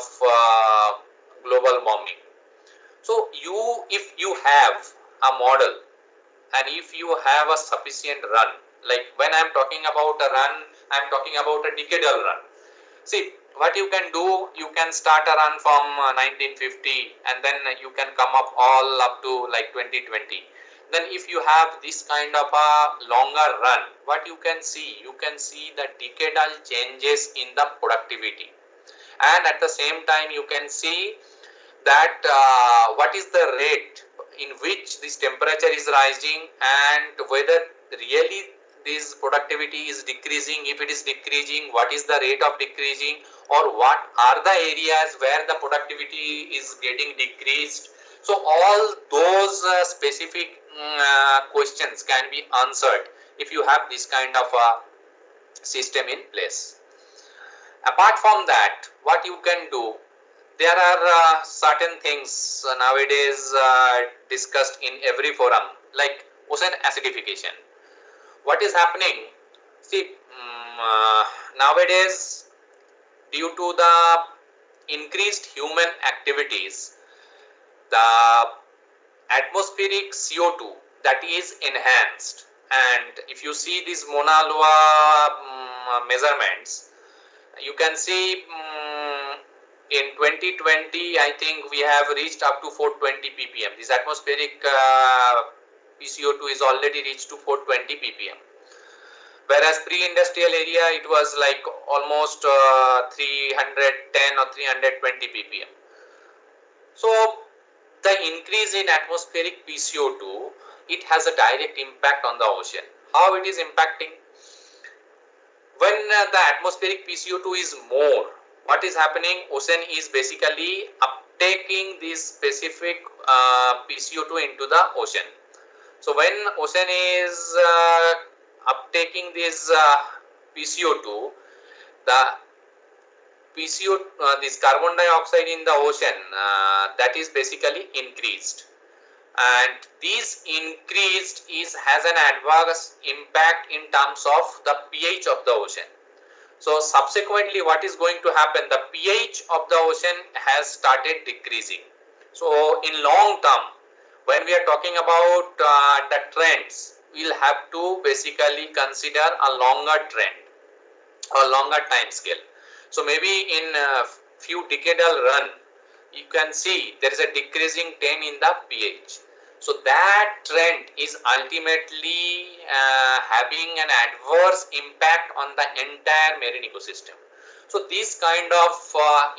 global warming. So if you have a model and if you have a sufficient run, like when I am talking about a run, I am talking about a decadal run. See, what you can do, you can start a run from 1950 and then you can come up to like 2020. Then if you have this kind of a longer run, what you can see the decadal changes in the productivity, and at the same time you can see that what is the rate in which this temperature is rising and whether really this productivity is decreasing. If it is decreasing, what is the rate of decreasing, or what are the areas where the productivity is getting decreased. So all those specific questions can be answered if you have this kind of a system in place. Apart from that, what you can do, there are certain things nowadays discussed in every forum, like ocean acidification. What is happening? See, nowadays, due to the increased human activities, the atmospheric CO2 that is enhanced, and if you see these Mauna Loa measurements, you can see in 2020, I think we have reached up to 420 ppm. This atmospheric PCO2 is already reached to 420 ppm. Whereas pre-industrial area, it was like almost 310 or 320 ppm. So the increase in atmospheric PCO2, it has a direct impact on the ocean. How it is impacting? When the atmospheric PCO2 is more, what is happening? Ocean is basically uptaking this specific PCO2 into the ocean. So when ocean is uptaking this PCO2, the this carbon dioxide in the ocean, that is basically increased, and this increased has an adverse impact in terms of the pH of the ocean. So subsequently, what is going to happen? The pH of the ocean has started decreasing. So in long term, when we are talking about the trends, we'll have to basically consider a longer trend or longer time scale. So maybe in a few decadal run, you can see there is a decreasing trend in the pH. So that trend is ultimately having an adverse impact on the entire marine ecosystem. So this kind of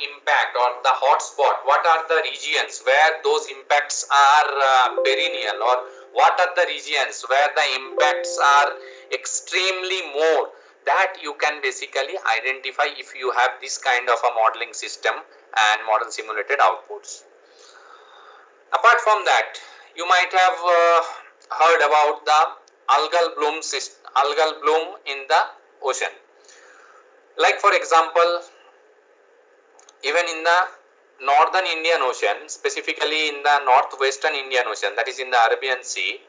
impact, or the hotspot, what are the regions where those impacts are perennial, or what are the regions where the impacts are extremely more, that you can basically identify if you have this kind of a modeling system and model simulated outputs. Apart from that, you might have heard about the algal bloom in the ocean. Like for example, even in the northern Indian Ocean, specifically in the northwestern Indian Ocean, that is in the Arabian Sea,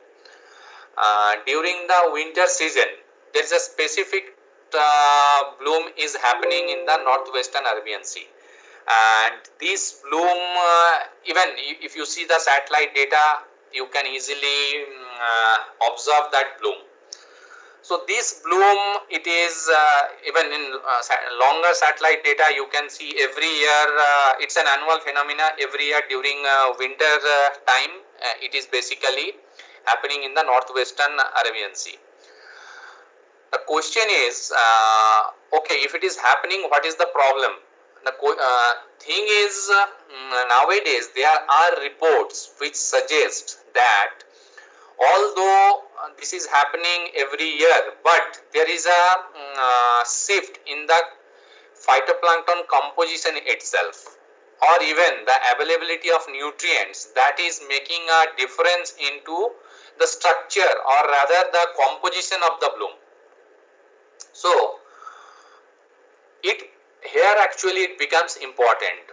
during the winter season, there is a specific bloom is happening in the northwestern Arabian Sea. And this bloom, even if you see the satellite data, you can easily observe that bloom. So this bloom, it is even in longer satellite data, you can see every year, it's an annual phenomena. Every year during winter time, it is basically happening in the northwestern Arabian Sea. The question is, okay, if it is happening, what is the problem? The thing is, nowadays there are reports which suggest that although this is happening every year, but there is a shift in the phytoplankton composition itself, or even the availability of nutrients, that is making a difference into the structure, or rather the composition of the bloom. So here actually it becomes important.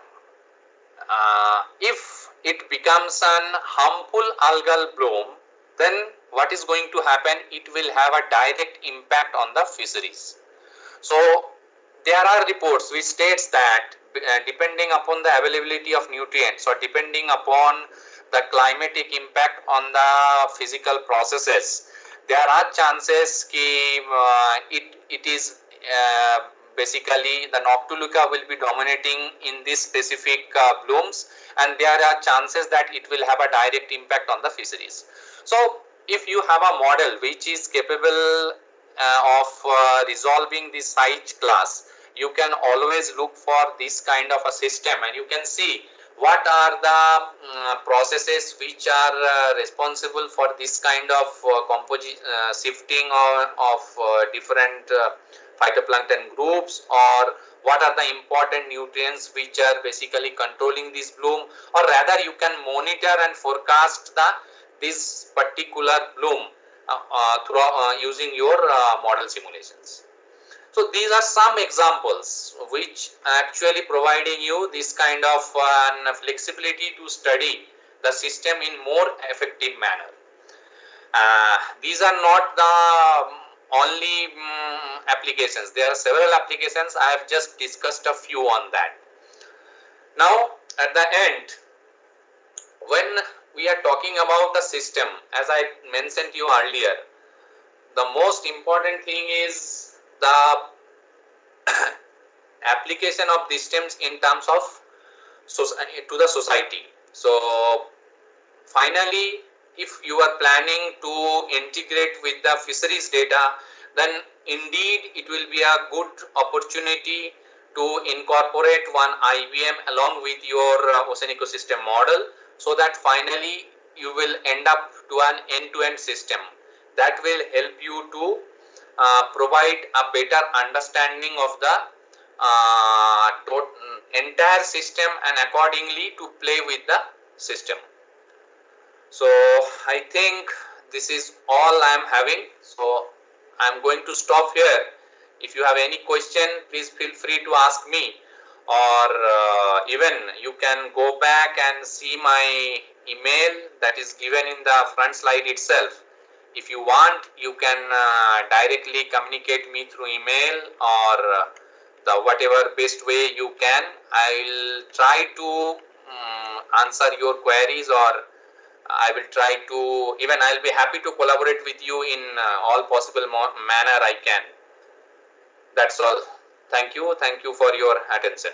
If it becomes an harmful algal bloom, then what is going to happen? It will have a direct impact on the fisheries. So there are reports which states that depending upon the availability of nutrients or depending upon the climatic impact on the physical processes, there are chances ki it is basically the Noctiluca will be dominating in this specific blooms, and there are chances that it will have a direct impact on the fisheries. So if you have a model which is capable of resolving this size class, you can always look for this kind of a system, and you can see what are the processes which are responsible for this kind of shifting of different phytoplankton groups, or what are the important nutrients which are basically controlling this bloom, or rather you can monitor and forecast this particular bloom through using your model simulations. So these are some examples which actually providing you this kind of flexibility to study the system in more effective manner. These are not the only applications. There are several applications. I have just discussed a few on that. Now at the end, when we are talking about the system, as I mentioned to you earlier, the most important thing is the application of these systems in terms of to the society. So finally, if you are planning to integrate with the fisheries data, then indeed it will be a good opportunity to incorporate one IBM along with your ocean ecosystem model, so that finally you will end up to an end-to-end system that will help you to provide a better understanding of the entire system and accordingly to play with the system. So I think this is all I am having. So I am going to stop here. If you have any question, please feel free to ask me, or even you can go back and see my email that is given in the front slide itself. If you want, you can directly communicate me through email, or the whatever best way you can. I will try to answer your queries, or I will try to, even I will be happy to collaborate with you in all possible manner I can. That's all. Thank you. Thank you for your attention.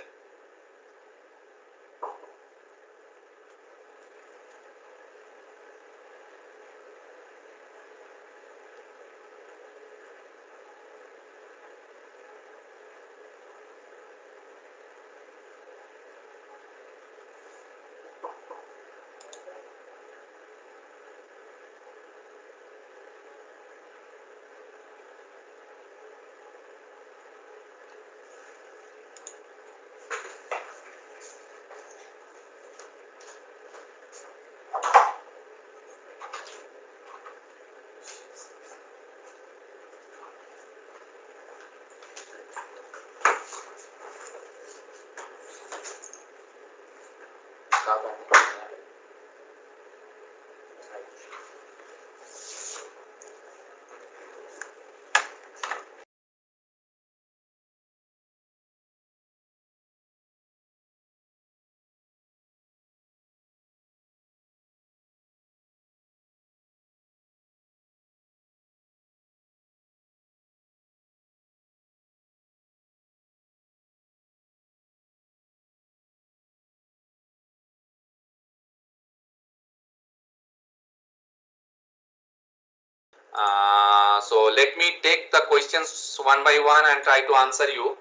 So let me take the questions one by one and try to answer you.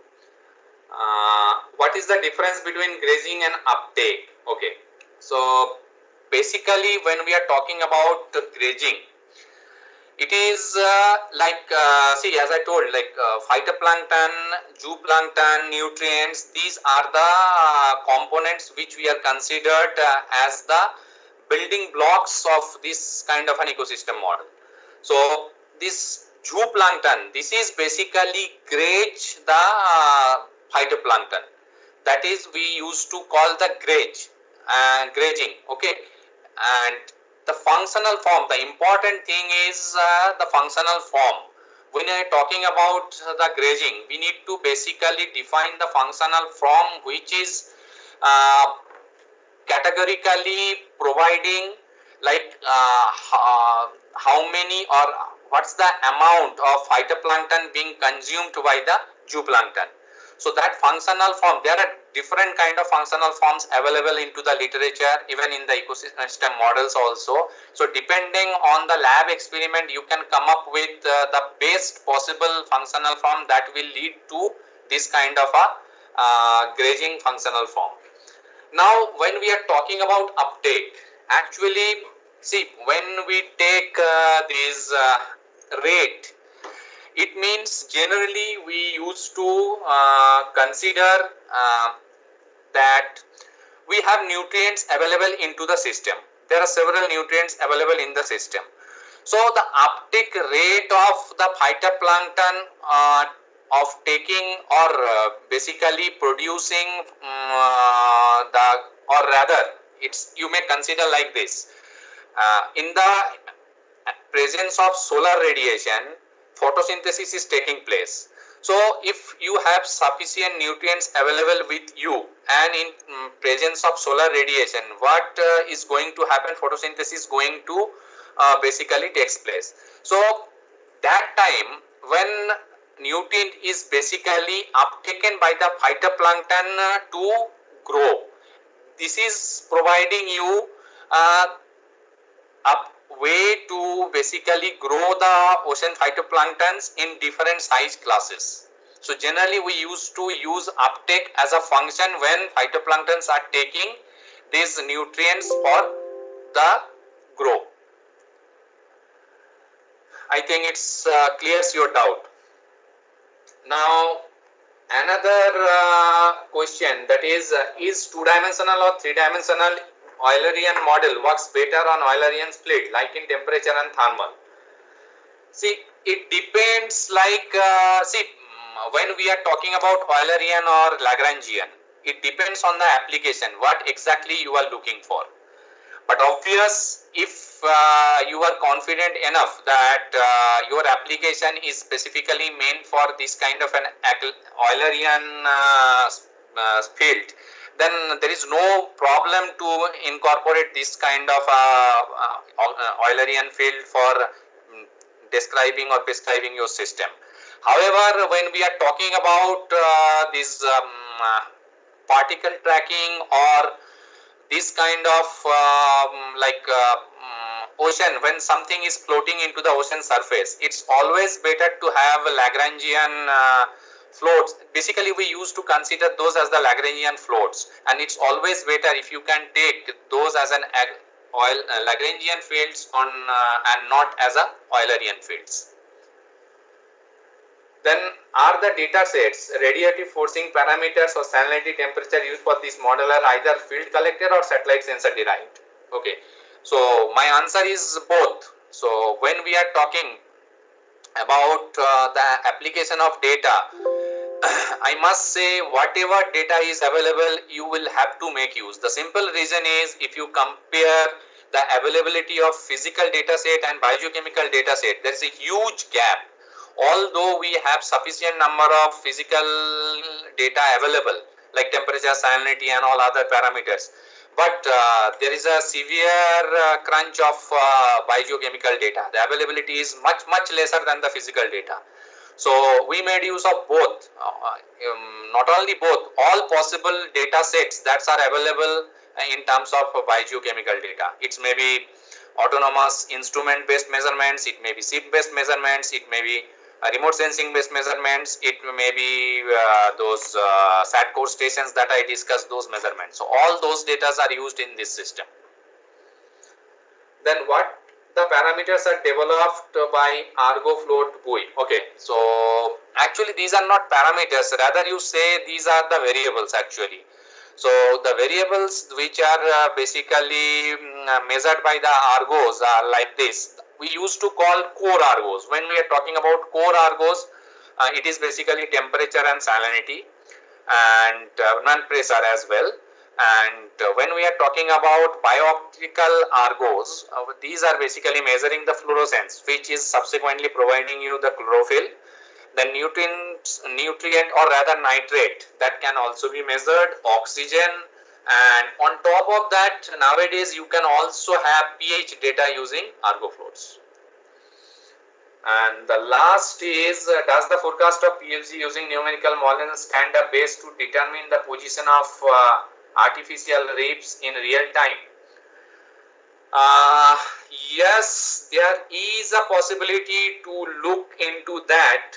What is the difference between grazing and uptake? Okay, so basically when we are talking about grazing, it is see, as I told, like phytoplankton, zooplankton, nutrients, these are the components which we are considered as the building blocks of this kind of an ecosystem model. So this zooplankton, this is basically graze the phytoplankton. That is, we used to call the grazing, okay, and the functional form, the important thing is the functional form. When we are talking about the grazing, we need to basically define the functional form, which is categorically providing like how many or what's the amount of phytoplankton being consumed by the zooplankton. So that functional form, there are different kind of functional forms available into the literature, even in the ecosystem models also. So depending on the lab experiment, you can come up with the best possible functional form that will lead to this kind of a grazing functional form. Now when we are talking about uptake, actually see, when we take this rate, it means generally we used to consider that we have nutrients available into the system. There are several nutrients available in the system. So the uptake rate of the phytoplankton of taking or basically producing or rather it's, you may consider like this, in the presence of solar radiation, photosynthesis is taking place. So if you have sufficient nutrients available with you and in presence of solar radiation, what is going to happen? Photosynthesis is going to basically takes place. So that time when nutrient is basically uptaken by the phytoplankton to grow, this is providing you a way to basically grow the ocean phytoplanktons in different size classes. So generally we used to use uptake as a function when phytoplanktons are taking these nutrients for the grow. I think it's clears your doubt. Now another question, that is two-dimensional or three-dimensional Eulerian model works better on Eulerian split, like in temperature and thermal? See, it depends, like when we are talking about Eulerian or Lagrangian, it depends on the application, what exactly you are looking for. But obvious, if you are confident enough that your application is specifically meant for this kind of an Eulerian field, then there is no problem to incorporate this kind of Eulerian field for describing or prescribing your system. However, when we are talking about this particle tracking or this kind of ocean, when something is floating into the ocean surface, it's always better to have Lagrangian floats. Basically we used to consider those as the Lagrangian floats, and it's always better if you can take those as an Lagrangian fields on and not as a Eulerian fields. Then are the data sets, radiative forcing parameters or salinity temperature used for this model are either field collector or satellite sensor derived? Okay, so my answer is both. So when we are talking about the application of data, I must say whatever data is available, you will have to make use. The simple reason is, if you compare the availability of physical data set and biogeochemical data set, there is a huge gap. Although we have sufficient number of physical data available, like temperature, salinity and all other parameters, but there is a severe crunch of biogeochemical data. The availability is much lesser than the physical data. So we made use of both, not only both, all possible data sets that are available in terms of biogeochemical data. It may be autonomous instrument based measurements, it may be ship based measurements, it may be remote sensing based measurements, it may be those sat core stations that I discussed, those measurements. So all those data are used in this system. Then what the parameters are developed by Argo float GUI? Okay, so actually these are not parameters, rather you say these are the variables actually. So the variables which are basically measured by the Argos are like this. We used to call core Argos. When we are talking about core Argos, it is basically temperature and salinity and pressure as well. And when we are talking about bioptical argos, these are basically measuring the fluorescence, which is subsequently providing you the chlorophyll. The nutrient or rather nitrate, that can also be measured, oxygen, and on top of that, nowadays you can also have pH data using argo floats. And the last is, does the forecast of PLC using numerical models stand a base to determine the position of artificial reefs in real time? Yes, there is a possibility to look into that,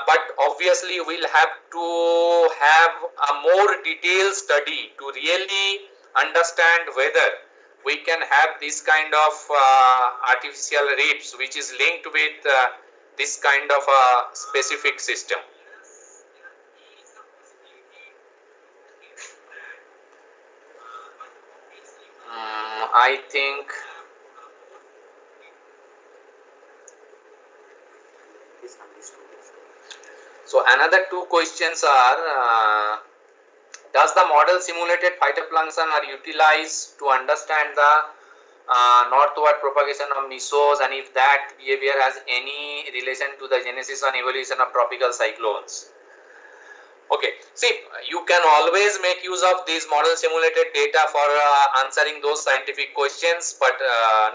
but obviously we'll have to have a more detailed study to really understand whether we can have this kind of artificial reefs which is linked with this kind of a specific system. I think so. Another two questions are, does the model simulated phytoplankton are utilized to understand the northward propagation of mesos, and if that behavior has any relation to the genesis and evolution of tropical cyclones? Okay, see, you can always make use of these model simulated data for answering those scientific questions, but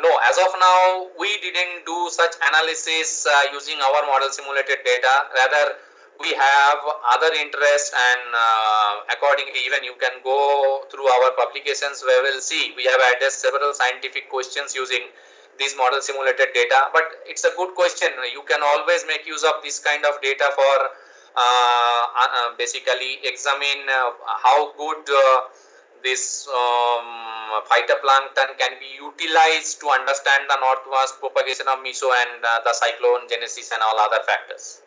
no, as of now we didn't do such analysis using our model simulated data. Rather, we have other interests, and accordingly even you can go through our publications where we'll see we have addressed several scientific questions using these model simulated data. But it's a good question. You can always make use of this kind of data for basically examine how good this phytoplankton can be utilized to understand the northward propagation of meso and the cyclone genesis and all other factors.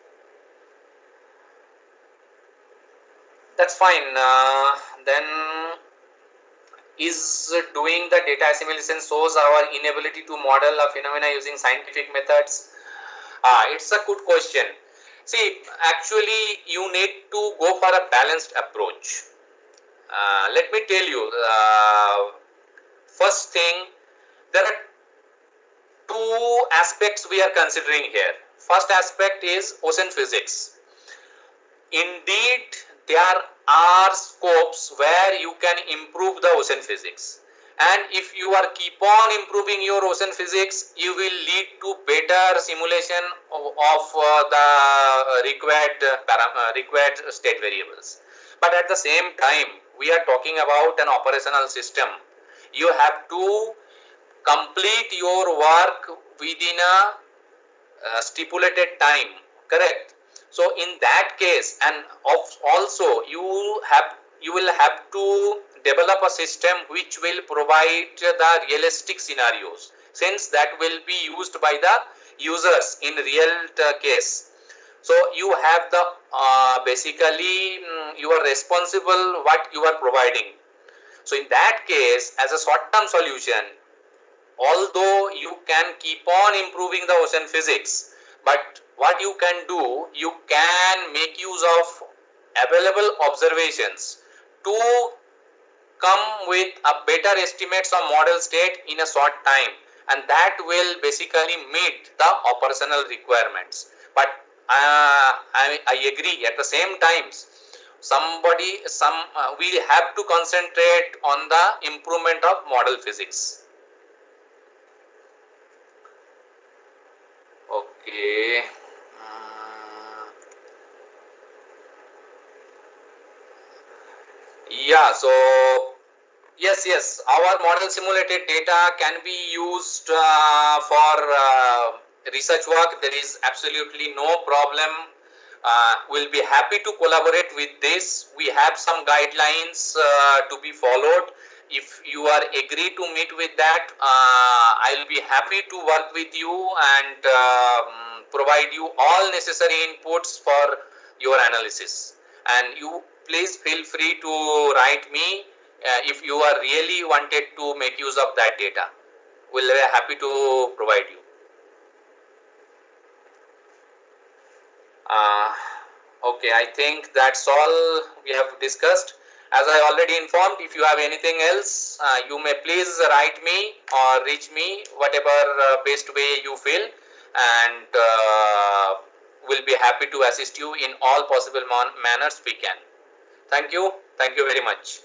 That's fine. Then, is doing the data assimilation shows our inability to model a phenomena using scientific methods? It's a good question. See, actually you need to go for a balanced approach. Let me tell you, first thing, there are two aspects we are considering here. First aspect is ocean physics. Indeed, there are scopes where you can improve the ocean physics, and if you are keep on improving your ocean physics, you will lead to better simulation of the required state variables. But at the same time, we are talking about an operational system. You have to complete your work within a stipulated time, correct? So in that case, and also you will have to develop a system which will provide the realistic scenarios, since that will be used by the users in real case. So you have the basically you are responsible what you are providing. So in that case, as a short-term solution, although you can keep on improving the ocean physics, but what you can do, you can make use of available observations to come with a better estimates of model state in a short time, and that will basically meet the operational requirements. But I agree, at the same times we have to concentrate on the improvement of model physics. Okay. Yeah, so yes, our model simulated data can be used for research work. There is absolutely no problem. We'll be happy to collaborate with this. We have some guidelines to be followed. If you are agree to meet with that, I'll be happy to work with you and provide you all necessary inputs for your analysis. And you please feel free to write me if you are really wanted to make use of that data. We'll be happy to provide you. Okay, I think that's all we have discussed. As I already informed, if you have anything else, you may please write me or reach me, whatever best way you feel, and will be happy to assist you in all possible manners we can. Thank you very much.